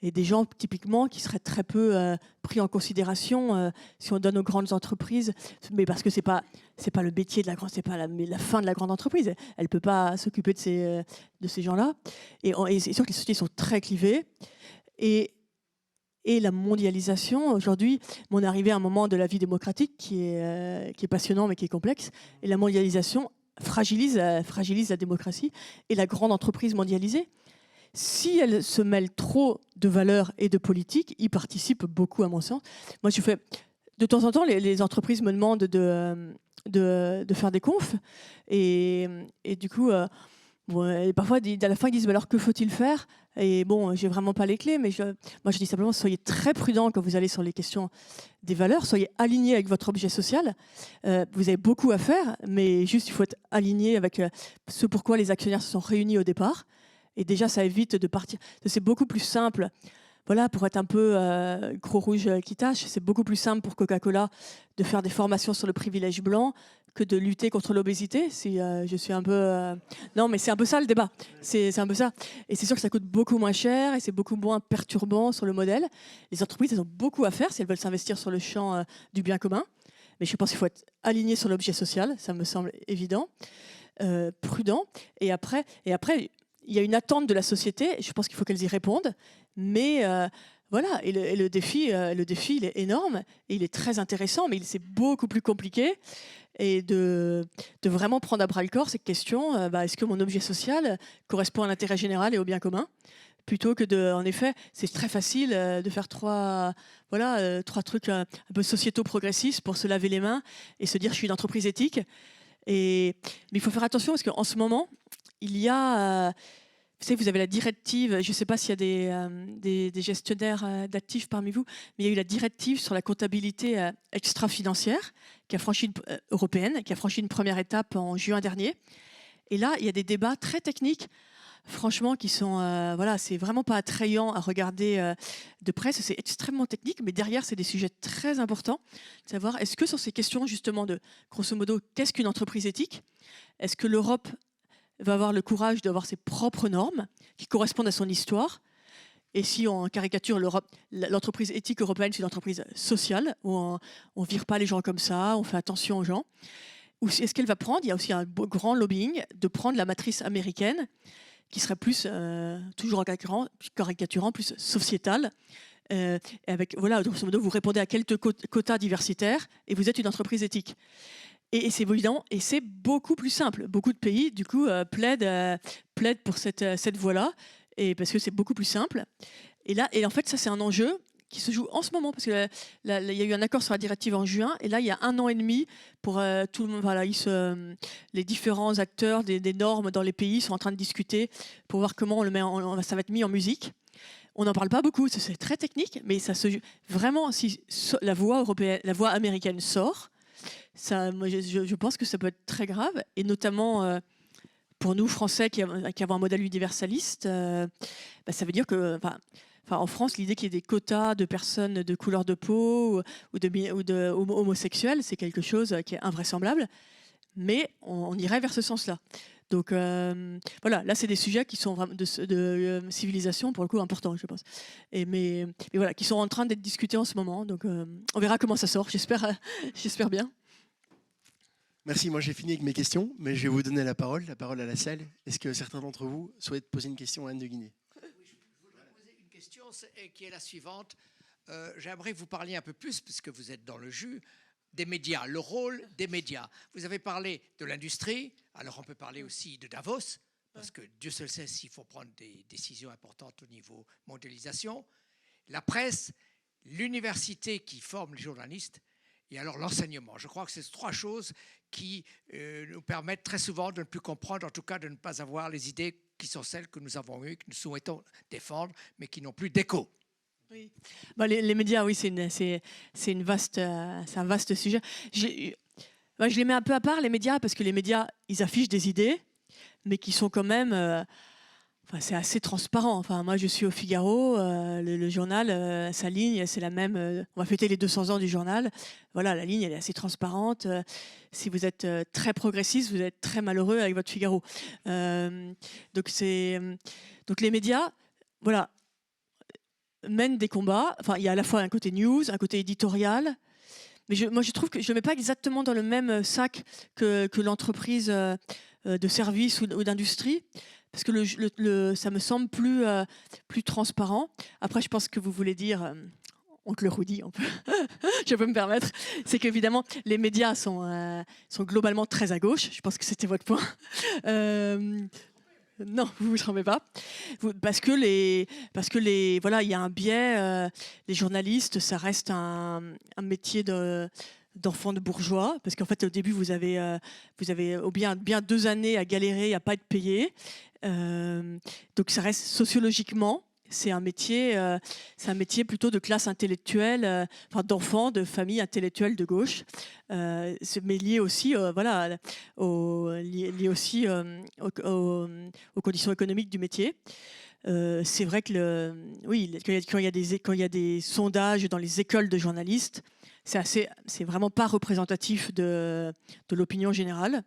Et des gens, typiquement, qui seraient très peu pris en considération si on donne aux grandes entreprises. Mais parce que c'est pas le métier de la grande, c'est pas la fin de la grande entreprise. Elle peut pas s'occuper de ces gens-là. Et c'est sûr que les sociétés sont très clivées. Et la mondialisation, aujourd'hui, on est arrivé à un moment de la vie démocratique qui est passionnant mais qui est complexe. Et la mondialisation fragilise la démocratie et la grande entreprise mondialisée. Si elle se mêle trop de valeurs et de politique, y participe beaucoup à mon sens. Moi, de temps en temps, les entreprises me demandent de faire des confs et du coup... parfois, à la fin, ils disent alors que faut-il faire ? Et bon, j'ai vraiment pas les clés, mais moi je dis simplement, soyez très prudents quand vous allez sur les questions des valeurs, soyez alignés avec votre objet social. Vous avez beaucoup à faire, mais juste il faut être aligné avec ce pourquoi les actionnaires se sont réunis au départ. Et déjà, ça évite de partir. C'est beaucoup plus simple. Voilà, pour être un peu gros rouge qui tâche, c'est beaucoup plus simple pour Coca-Cola de faire des formations sur le privilège blanc que de lutter contre l'obésité. Si je suis un peu... Non, mais c'est un peu ça le débat. C'est un peu ça. Et c'est sûr que ça coûte beaucoup moins cher et c'est beaucoup moins perturbant sur le modèle. Les entreprises, elles ont beaucoup à faire si elles veulent s'investir sur le champ du bien commun. Mais je pense qu'il faut être aligné sur l'objet social, ça me semble évident, prudent. Et après, il y a une attente de la société, je pense qu'il faut qu'elles y répondent. Mais voilà, et le défi, il est énorme, et il est très intéressant, mais c'est beaucoup plus compliqué. Et de vraiment prendre à bras le corps cette question, est-ce que mon objet social correspond à l'intérêt général et au bien commun ? Plutôt que de, en effet, c'est très facile de faire trois trucs un peu sociétaux progressistes pour se laver les mains et se dire je suis une entreprise éthique. Mais il faut faire attention parce qu'en ce moment, il y a... vous savez, vous avez la directive, je ne sais pas s'il y a des gestionnaires d'actifs parmi vous, mais il y a eu la directive sur la comptabilité extra-financière européenne, qui a franchi une première étape en juin dernier. Et là, il y a des débats très techniques, franchement, qui sont... c'est vraiment pas attrayant à regarder de près, c'est extrêmement technique, mais derrière, c'est des sujets très importants. De savoir, est-ce que sur ces questions, justement, de, grosso modo, qu'est-ce qu'une entreprise éthique ? Est-ce que l'Europe va avoir le courage d'avoir ses propres normes qui correspondent à son histoire. Et si on caricature l'entreprise éthique européenne, c'est une entreprise sociale, où on ne vire pas les gens comme ça, on fait attention aux gens. Ou est-ce qu'elle va prendre, il y a aussi un grand lobbying, de prendre la matrice américaine, qui serait plus, toujours en caricaturant, plus sociétale. Avec, voilà, grosso modo, vous répondez à quelques quotas diversitaires et vous êtes une entreprise éthique. Et c'est évident, et c'est beaucoup plus simple. Beaucoup de pays, du coup, plaident pour cette voie-là, et parce que c'est beaucoup plus simple. Et en fait, ça, c'est un enjeu qui se joue en ce moment, parce qu'il y a eu un accord sur la directive en juin, et là, il y a 1 an et demi pour tout le monde. Voilà, les différents acteurs des normes dans les pays sont en train de discuter pour voir comment ça va être mis en musique. On n'en parle pas beaucoup, c'est très technique, mais ça se joue vraiment. Si la voie américaine sort, ça, moi, je pense que ça peut être très grave, et notamment pour nous Français qui avons un modèle universaliste, ça veut dire que, en France, l'idée qu'il y ait des quotas de personnes de couleur de peau ou de homosexuels, c'est quelque chose qui est invraisemblable, mais on irait vers ce sens-là. Donc voilà, là c'est des sujets qui sont de civilisation pour le coup importants, je pense. Mais voilà, qui sont en train d'être discutés en ce moment. Donc on verra comment ça sort. J'espère bien. Merci, moi j'ai fini avec mes questions, mais je vais vous donner la parole à la salle. Est-ce que certains d'entre vous souhaitent poser une question à Anne de Guinée ? Oui, je voudrais poser une question qui est la suivante. J'aimerais que vous parliez un peu plus, puisque vous êtes dans le jus, des médias, le rôle des médias. Vous avez parlé de l'industrie, alors on peut parler aussi de Davos, parce que Dieu seul sait s'il faut prendre des décisions importantes au niveau mondialisation. La presse, l'université qui forme les journalistes, et alors l'enseignement. Je crois que c'est 3 choses qui nous permettent très souvent de ne plus comprendre, en tout cas de ne pas avoir les idées qui sont celles que nous avons eues, que nous souhaitons défendre, mais qui n'ont plus d'écho. Oui. Les médias, oui, c'est un vaste sujet. Je les mets un peu à part, les médias, parce que les médias, ils affichent des idées, mais qui sont quand même... c'est assez transparent. Enfin, moi, je suis au Figaro, le journal, sa ligne, c'est la même. On va fêter les 200 ans du journal. Voilà, la ligne, elle est assez transparente. Si vous êtes très progressiste, vous êtes très malheureux avec votre Figaro. Donc les médias, voilà, mènent des combats. Enfin, il y a à la fois un côté news, un côté éditorial. Mais moi, je trouve que je ne mets pas exactement dans le même sac que l'entreprise de service ou d'industrie. Parce que ça me semble plus transparent. Après, je pense que vous voulez dire, oncle Rudy, je peux me permettre, c'est qu'évidemment, les médias sont globalement très à gauche. Je pense que c'était votre point. Non, vous ne vous trompez pas. Parce que voilà, il y a un biais. Les journalistes, ça reste un métier d'enfants de bourgeois, parce qu'en fait au début vous avez bien 2 années à galérer, à pas être payé. Donc ça reste sociologiquement, c'est un métier plutôt de classe intellectuelle, enfin d'enfants, de familles intellectuelles de gauche, mais lié aussi, lié aussi aux conditions économiques du métier. C'est vrai que quand il y a des sondages dans les écoles de journalistes, c'est vraiment pas représentatif de l'opinion générale.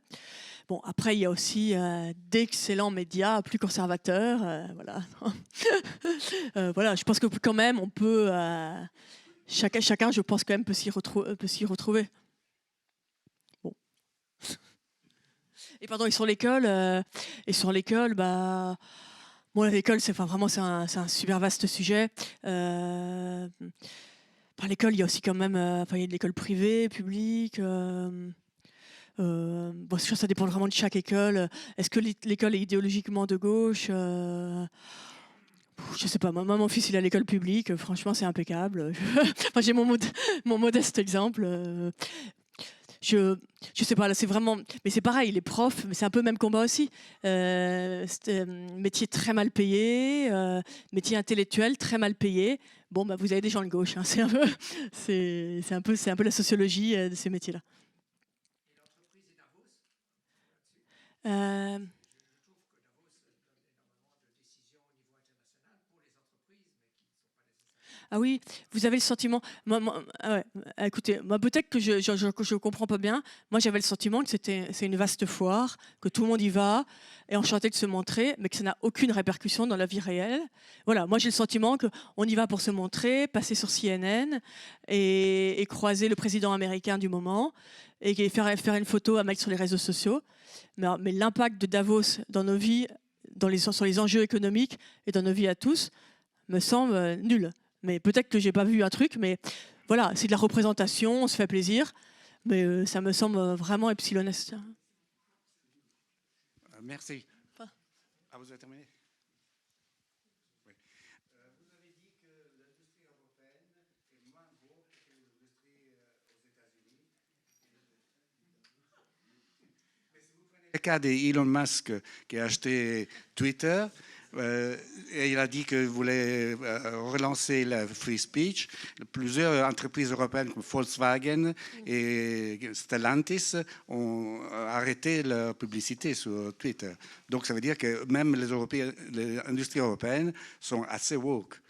Bon, après, il y a aussi d'excellents médias plus conservateurs. Voilà. Voilà, je pense que quand même, on peut. Chacun, je pense, quand même, peut s'y retrouver. Bon. Et pardon, et sur l'école, bah. Bon, l'école, c'est un super vaste sujet. Par l'école, il y a aussi quand même, il y a de l'école privée, publique. Bon, c'est sûr, ça dépend vraiment de chaque école. Est-ce que l'école est idéologiquement de gauche? Je sais pas. Moi, mon fils, il est à l'école publique. Franchement, c'est impeccable. Enfin, j'ai mon modeste exemple. Je sais pas, là c'est vraiment. Mais c'est pareil, les profs, mais c'est un peu le même combat aussi. Métier très mal payé, métier intellectuel très mal payé. Bon, bah, vous avez des gens de gauche. Hein. C'est un peu la sociologie de ces métiers-là. Ah oui, vous avez le sentiment. Ouais, écoutez, moi peut-être que je comprends pas bien. Moi j'avais le sentiment que c'est une vaste foire, que tout le monde y va, est enchanté de se montrer, mais que ça n'a aucune répercussion dans la vie réelle. Voilà, moi j'ai le sentiment qu'on y va pour se montrer, passer sur CNN et croiser le président américain du moment et faire une photo à mettre sur les réseaux sociaux. Mais l'impact de Davos dans nos vies, sur les enjeux économiques et dans nos vies à tous, me semble nul. Mais peut-être que j'ai pas vu un truc, mais voilà, c'est de la représentation, on se fait plaisir, mais ça me semble vraiment epsilonesque. Merci. Vous avez terminé? Oui. Vous avez dit que l'industrie européenne est moins woke que l'industrie aux États-Unis. Mais si vous prenez le cas d'Elon Musk qui a acheté Twitter, et il a dit qu'il voulait relancer la free speech. Plusieurs entreprises européennes comme Volkswagen et Stellantis ont arrêté leur publicité sur Twitter. Donc ça veut dire que même les industries européennes sont assez woke.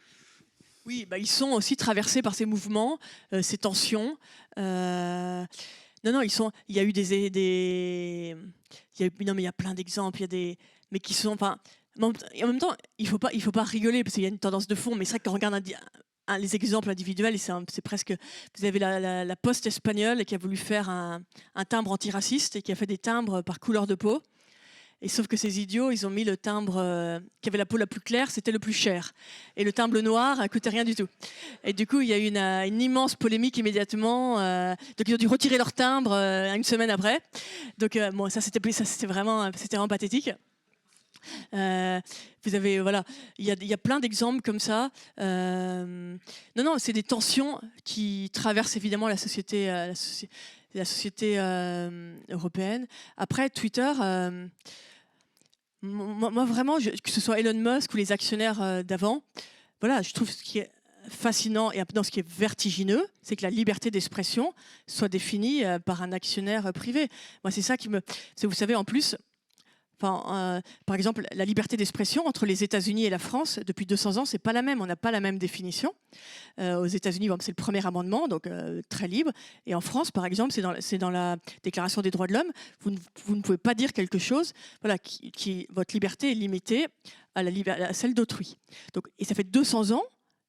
Oui, bah, ils sont aussi traversés par ces mouvements, ces tensions. Non, il y a eu mais il y a plein d'exemples. Mais qui sont, enfin. Et en même temps, il faut pas rigoler parce qu'il y a une tendance de fond. Mais c'est vrai que quand on regarde les exemples individuels, c'est presque. Vous avez la Poste espagnole qui a voulu faire un timbre antiraciste et qui a fait des timbres par couleur de peau. Et sauf que ces idiots, ils ont mis le timbre qui avait la peau la plus claire, c'était le plus cher. Et le timbre noir ne coûtait rien du tout. Et du coup, il y a eu une immense polémique immédiatement. Donc ils ont dû retirer leur timbre une semaine après. Donc bon, c'était vraiment pathétique. Vous avez il y a plein d'exemples comme ça. Non, c'est des tensions qui traversent évidemment la société européenne. Après Twitter, moi vraiment, que ce soit Elon Musk ou les actionnaires d'avant, voilà, je trouve ce qui est fascinant et ce qui est vertigineux, c'est que la liberté d'expression soit définie par un actionnaire privé. Moi, c'est ça qui me. Vous savez, en plus. Par exemple, la liberté d'expression entre les États-Unis et la France, depuis 200 ans, c'est pas la même. On n'a pas la même définition. Aux États-Unis, c'est le premier amendement, donc très libre. Et en France, par exemple, c'est dans la Déclaration des droits de l'homme. Vous ne pouvez pas dire quelque chose. Voilà, votre liberté est limitée à celle d'autrui. Donc, et ça fait 200 ans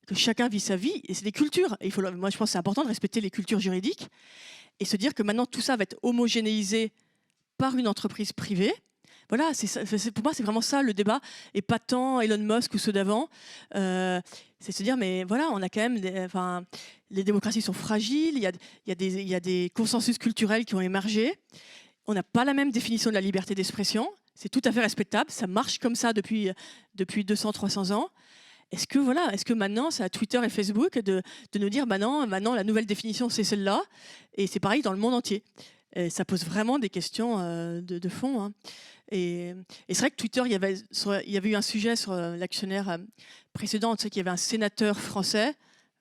que chacun vit sa vie. Et c'est des cultures. Et moi, je pense que c'est important de respecter les cultures juridiques et se dire que maintenant tout ça va être homogénéisé par une entreprise privée. Voilà, pour moi, c'est vraiment ça le débat, et pas tant Elon Musk ou ceux d'avant. C'est se dire, mais voilà, on a quand même, les démocraties sont fragiles, il y a des consensus culturels qui ont émergé. On n'a pas la même définition de la liberté d'expression. C'est tout à fait respectable, ça marche comme ça depuis 200-300 ans. Est-ce que maintenant, c'est à Twitter et Facebook de nous dire, maintenant, la nouvelle définition, c'est celle-là, et c'est pareil dans le monde entier. Et ça pose vraiment des questions de fond. Hein. Et c'est vrai que Twitter, il y avait eu un sujet sur l'actionnaire précédent, tu sais, qu'il y avait un sénateur français,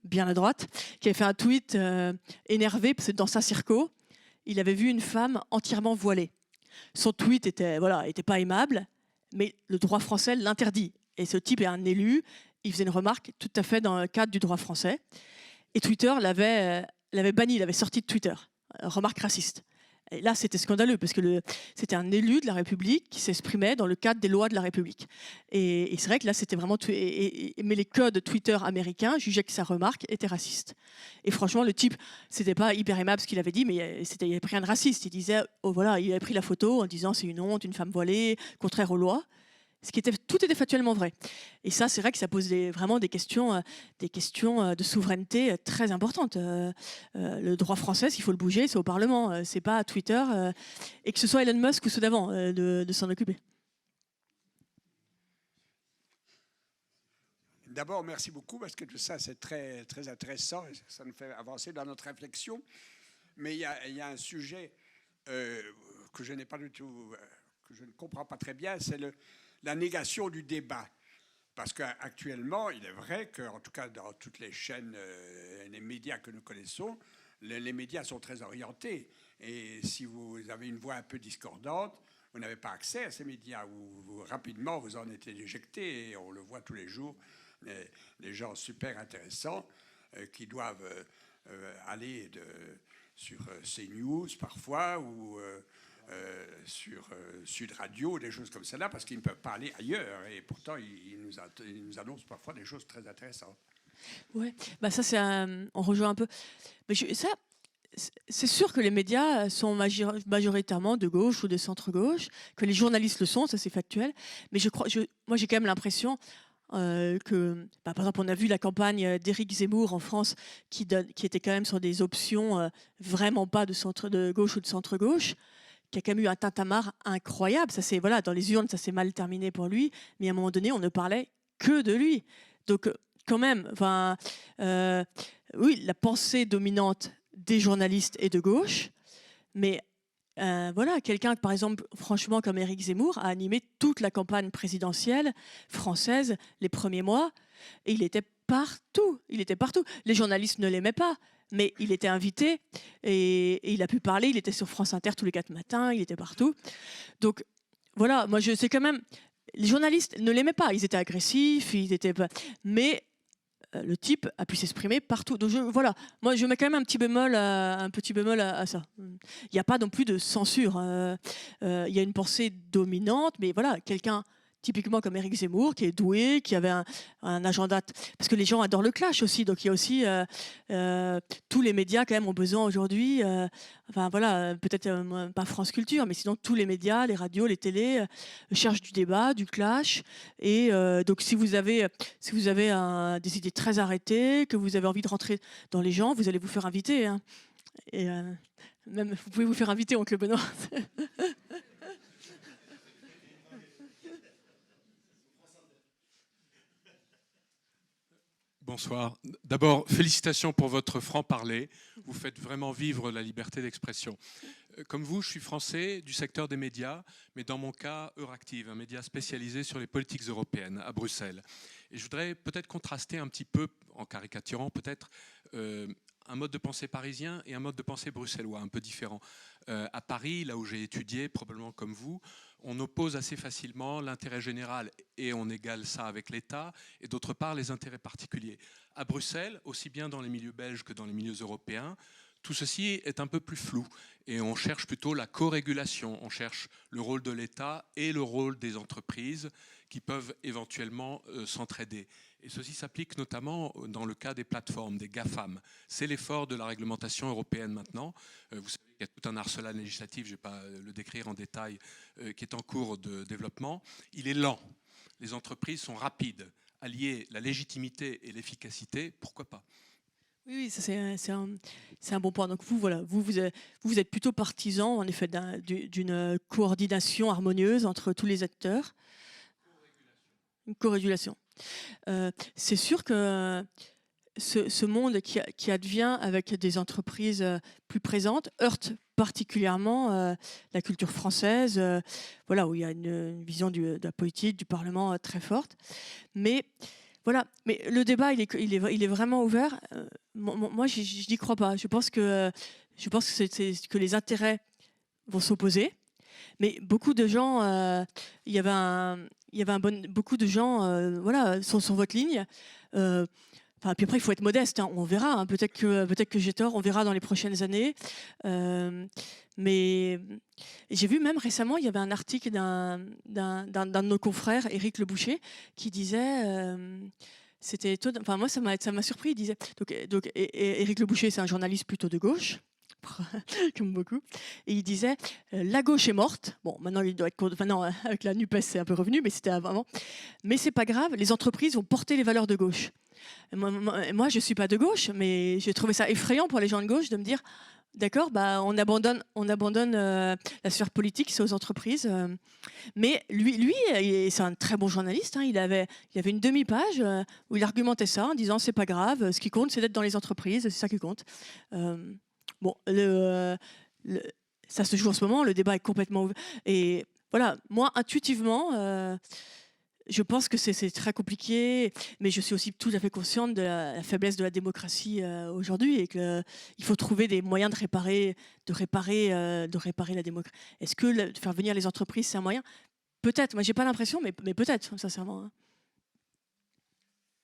bien à droite, qui avait fait un tweet énervé, parce que dans Saint-Circo, il avait vu une femme entièrement voilée. Son tweet était pas aimable, mais le droit français l'interdit. Et ce type est un élu, il faisait une remarque tout à fait dans le cadre du droit français. Et Twitter l'avait banni, l'avait sorti de Twitter. Remarque raciste. Et là, c'était scandaleux, parce que c'était un élu de la République qui s'exprimait dans le cadre des lois de la République. Et c'est vrai que là, c'était vraiment... mais les codes Twitter américains jugeaient que sa remarque était raciste. Et franchement, le type, c'était pas hyper aimable ce qu'il avait dit, mais il n'avait rien de raciste. Il disait, il avait pris la photo en disant c'est une honte, une femme voilée, contraire aux lois. Tout était factuellement vrai. Et ça, c'est vrai que ça pose vraiment des questions de souveraineté très importantes. Le droit français, s'il faut le bouger, c'est au Parlement, c'est pas à Twitter, et que ce soit Elon Musk ou ceux d'avant, de s'en occuper. D'abord, merci beaucoup, parce que tout ça, c'est très, très intéressant, et ça nous fait avancer dans notre réflexion. Mais il y a un sujet que je n'ai pas du tout, que je ne comprends pas très bien, c'est la négation du débat. Parce qu'actuellement, il est vrai qu'en tout cas dans toutes les chaînes, les médias que nous connaissons, les médias sont très orientés. Et si vous avez une voix un peu discordante, vous n'avez pas accès à ces médias, ou rapidement vous en êtes éjecté. Et on le voit tous les jours, les gens super intéressants qui doivent aller sur CNews parfois, ou sur Sud Radio, des choses comme cela, parce qu'ils ne peuvent pas aller ailleurs. Et pourtant, ils nous annoncent parfois des choses très intéressantes. Ouais, ça, on rejoint un peu. Mais c'est sûr que les médias sont majoritairement de gauche ou de centre-gauche, que les journalistes le sont, ça c'est factuel. Mais moi j'ai quand même l'impression que, par exemple, on a vu la campagne d'Éric Zemmour en France qui était quand même sur des options vraiment pas de gauche ou de centre-gauche, qui a quand même eu un tintamarre incroyable. Ça, dans les urnes, ça s'est mal terminé pour lui, mais à un moment donné, on ne parlait que de lui. Donc, quand même, oui, la pensée dominante des journalistes est de gauche, mais quelqu'un, par exemple, franchement, comme Éric Zemmour, a animé toute la campagne présidentielle française les premiers mois, et il était partout. Les journalistes ne l'aimaient pas, mais il était invité et il a pu parler. Il était sur France Inter tous les 4 matins, il était partout. Donc voilà, moi je sais quand même, les journalistes ne l'aimaient pas, ils étaient agressifs, mais le type a pu s'exprimer partout. Donc moi je mets quand même un petit bémol à ça. Il n'y a pas non plus de censure. Il y a une pensée dominante, mais voilà, quelqu'un typiquement comme Éric Zemmour, qui est doué, qui avait un agenda... Parce que les gens adorent le clash aussi, donc il y a aussi... tous les médias, quand même, ont besoin aujourd'hui... peut-être pas France Culture, mais sinon tous les médias, les radios, les télés, cherchent du débat, du clash. Et donc si vous avez des idées très arrêtées, que vous avez envie de rentrer dans les gens, vous allez vous faire inviter. Hein. Et même, vous pouvez vous faire inviter, oncle Benoît. Bonsoir. D'abord, félicitations pour votre franc-parler. Vous faites vraiment vivre la liberté d'expression. Comme vous, je suis français du secteur des médias, mais dans mon cas, Euractiv, un média spécialisé sur les politiques européennes à Bruxelles. Et je voudrais peut-être contraster un petit peu, en caricaturant peut-être, un mode de pensée parisien et un mode de pensée bruxellois, un peu différent. À Paris, là où j'ai étudié, probablement comme vous, on oppose assez facilement l'intérêt général et on égale ça avec l'État, et d'autre part les intérêts particuliers. À Bruxelles, aussi bien dans les milieux belges que dans les milieux européens, tout ceci est un peu plus flou et on cherche plutôt la co-régulation, on cherche le rôle de l'État et le rôle des entreprises qui peuvent éventuellement s'entraider. Et ceci s'applique notamment dans le cas des plateformes, des GAFAM. C'est l'effort de la réglementation européenne maintenant. Vous savez qu'il y a tout un arsenal législatif, je ne vais pas le décrire en détail, qui est en cours de développement. Il est lent. Les entreprises sont rapides. Allier la légitimité et l'efficacité, pourquoi pas ? Oui, ça c'est un bon point. Donc vous êtes plutôt partisan en effet d'une coordination harmonieuse entre tous les acteurs. Une co-régulation. C'est sûr que ce monde qui advient avec des entreprises plus présentes heurte particulièrement la culture française, voilà, où il y a une vision de la politique, du Parlement très forte. Mais voilà, mais le débat, il est vraiment ouvert. Moi, je n'y crois pas. Je pense que que les intérêts vont s'opposer. Mais beaucoup de gens, beaucoup de gens, voilà, sont sur votre ligne. Puis après, il faut être modeste. Hein, on verra. Hein, peut-être que j'ai tort. On verra dans les prochaines années. Mais j'ai vu même récemment, il y avait un article d'un de nos confrères, Éric Le Boucher, qui disait. C'était étonnant. Enfin, moi, ça m'a surpris. Il disait. Donc, Éric Le Boucher, c'est un journaliste plutôt de gauche. Comme beaucoup, et il disait la gauche est morte. Bon, maintenant il doit être enfin non, avec la Nupes c'est un peu revenu, mais c'était avant. Mais c'est pas grave, les entreprises vont porter les valeurs de gauche. Moi je suis pas de gauche, mais j'ai trouvé ça effrayant pour les gens de gauche de me dire d'accord, bah on abandonne la sphère politique, c'est aux entreprises. Mais lui, c'est un très bon journaliste. Hein, il avait une demi-page où il argumentait ça en disant c'est pas grave, ce qui compte c'est d'être dans les entreprises, c'est ça qui compte. Bon, ça se joue en ce moment, le débat est complètement ouvert. Et voilà, moi, intuitivement, je pense que c'est très compliqué, mais je suis aussi tout à fait consciente de la faiblesse de la démocratie aujourd'hui et qu'il faut trouver des moyens de réparer la démocratie. Est-ce que faire venir les entreprises, c'est un moyen ? Peut-être, moi, j'ai pas l'impression, mais peut-être, sincèrement. Hein.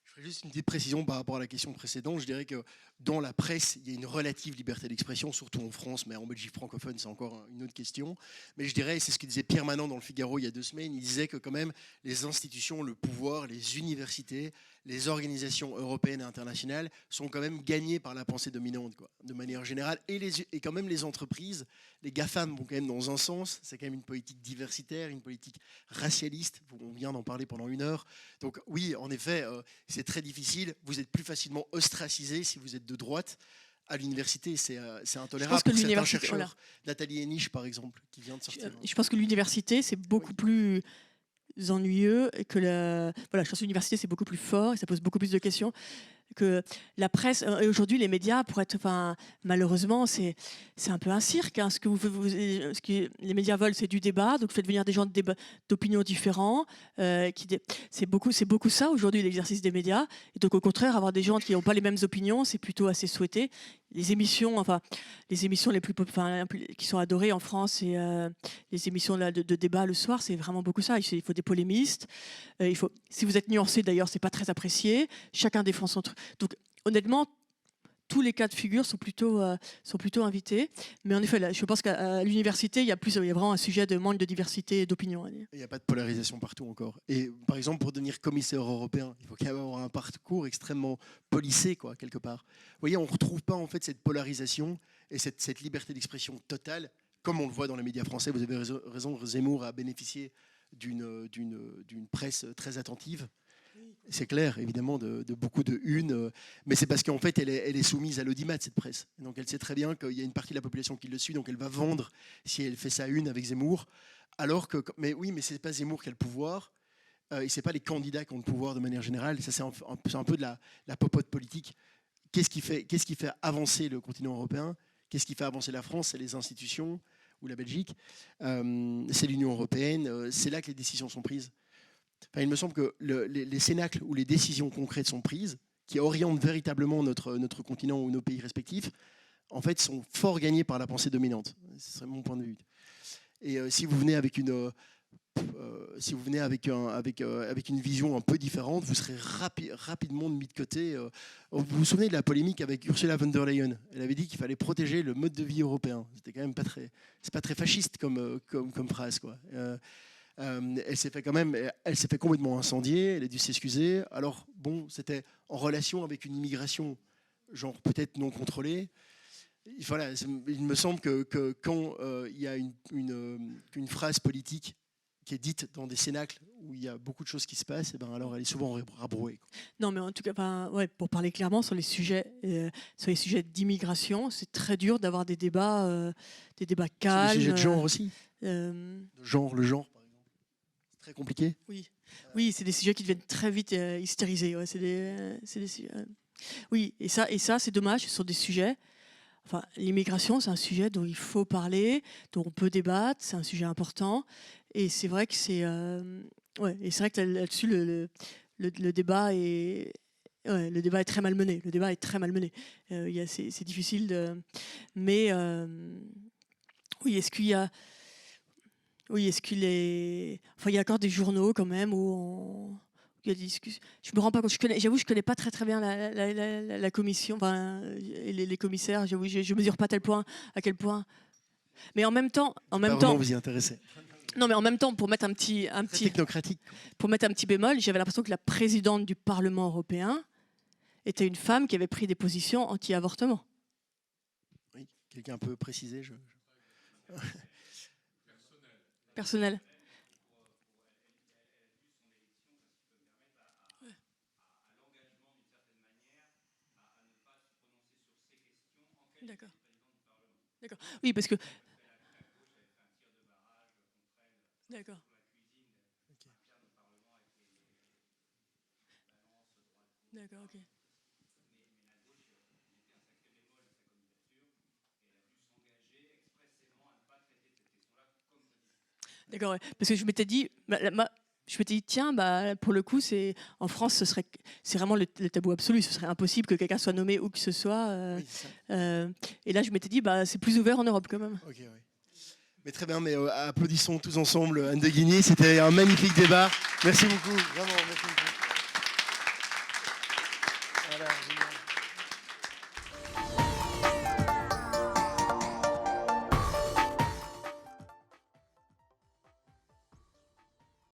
Je ferai juste une petite précision par rapport à la question précédente. Je dirais que dans la presse, il y a une relative liberté d'expression, surtout en France, mais en Belgique francophone, c'est encore une autre question. Mais je dirais, c'est ce que disait Pierre Manant dans le Figaro il y a 2 semaines, il disait que quand même les institutions, le pouvoir, les universités, les organisations européennes et internationales sont quand même gagnées par la pensée dominante, quoi, de manière générale. Et quand même les entreprises, les GAFAM vont quand même dans un sens, c'est quand même une politique diversitaire, une politique racialiste, on vient d'en parler pendant 1 heure. Donc oui, en effet, c'est très difficile, vous êtes plus facilement ostracisé si vous êtes de droite. À l'université, c'est intolérable pour certains chercheurs. Voilà. Nathalie Henich, par exemple, qui vient de sortir. Je pense que l'université, c'est beaucoup plus ennuyeux et que voilà, je pense que l'université, c'est beaucoup plus fort et ça pose beaucoup plus de questions que la presse. Et aujourd'hui, les médias, malheureusement, c'est un peu un cirque. Hein. Ce que les médias veulent, c'est du débat. Donc, vous faites venir des gens d'opinions différents. C'est beaucoup ça, aujourd'hui, l'exercice des médias. Et donc, au contraire, avoir des gens qui n'ont pas les mêmes opinions, c'est plutôt assez souhaité. Les émissions les plus qui sont adorées en France, et les émissions de débat le soir, c'est vraiment beaucoup ça. Il faut des polémistes. Si vous êtes nuancé, d'ailleurs, c'est pas très apprécié. Chacun défend son truc. Donc, honnêtement, tous les cas de figure sont plutôt invités. Mais en effet, là, je pense qu'à l'université, il y a vraiment un sujet de manque de diversité d'opinion. Il n'y a pas de polarisation partout encore. Et par exemple, pour devenir commissaire européen, il faut quand même avoir un parcours extrêmement policé, quoi, quelque part. Vous voyez, on ne retrouve pas en fait cette polarisation et cette liberté d'expression totale, comme on le voit dans les médias français. Vous avez raison, Zemmour a bénéficié d'une presse très attentive. C'est clair, évidemment, de beaucoup de unes, mais c'est parce qu'en fait, elle est soumise à l'audimat, cette presse. Donc, elle sait très bien qu'il y a une partie de la population qui le suit, donc elle va vendre si elle fait sa une avec Zemmour. Alors que, mais oui, mais c'est pas Zemmour qui a le pouvoir, et c'est pas les candidats qui ont le pouvoir de manière générale. Ça, c'est un peu de la popote politique. Qu'est-ce qui fait avancer le continent européen ? Qu'est-ce qui fait avancer la France ? C'est les institutions ou la Belgique. C'est l'Union européenne. C'est là que les décisions sont prises. Enfin, il me semble que les cénacles où les décisions concrètes sont prises, qui orientent véritablement notre continent ou nos pays respectifs, en fait, sont fort gagnés par la pensée dominante. Ce serait mon point de vue. Et si vous venez avec une vision un peu différente, vous serez rapidement mis de côté. Vous vous souvenez de la polémique avec Ursula von der Leyen ? Elle avait dit qu'il fallait protéger le mode de vie européen. C'était quand même c'est pas très fasciste comme phrase, quoi. Elle s'est fait complètement incendier, elle a dû s'excuser. Alors bon, c'était en relation avec une immigration, genre peut-être non contrôlée. Voilà, il me semble que quand il y a une phrase politique qui est dite dans des cénacles où il y a beaucoup de choses qui se passent, et ben alors elle est souvent rabrouée. Non, mais en tout cas, pour parler clairement sur les sujets d'immigration, c'est très dur d'avoir des débats calmes. Sur les sujets de genre aussi. Le genre. Très compliqué. Oui, c'est des sujets qui deviennent très vite hystérisés. Ouais, oui, et ça, c'est dommage. Ce sont des sujets. Enfin, l'immigration, c'est un sujet dont il faut parler, dont on peut débattre. C'est un sujet important. Et c'est vrai que et c'est vrai que là-dessus, le débat est. Ouais, le débat est très malmené. C'est difficile de. Mais oui, est-ce qu'il y a. Oui, est-ce qu'il est. Enfin, il y a encore des journaux quand même où il y a des discussions. Je me rends pas compte. J'avoue, je connais pas très bien la commission, enfin, les commissaires. J'avoue, je mesure pas à quel point. Mais en même temps, Vous y intéressez. non, mais en même temps, pour mettre un petit Technocratique. pour mettre un petit bémol, j'avais l'impression que la présidente du Parlement européen était une femme qui avait pris des positions anti-avortement. Oui, quelqu'un peut préciser. Personnel. D'accord. Oui, parce que. D'accord. D'accord, ok. D'accord, ouais. Parce que je m'étais dit, tiens, pour le coup, en France, c'est vraiment le tabou absolu. Ce serait impossible que quelqu'un soit nommé où que ce soit. Et là, je m'étais dit, c'est plus ouvert en Europe quand même. Ok, oui. Mais très bien, mais applaudissons tous ensemble Anne de Guigny. C'était un magnifique débat. Merci beaucoup, vraiment, merci beaucoup. Voilà, génial.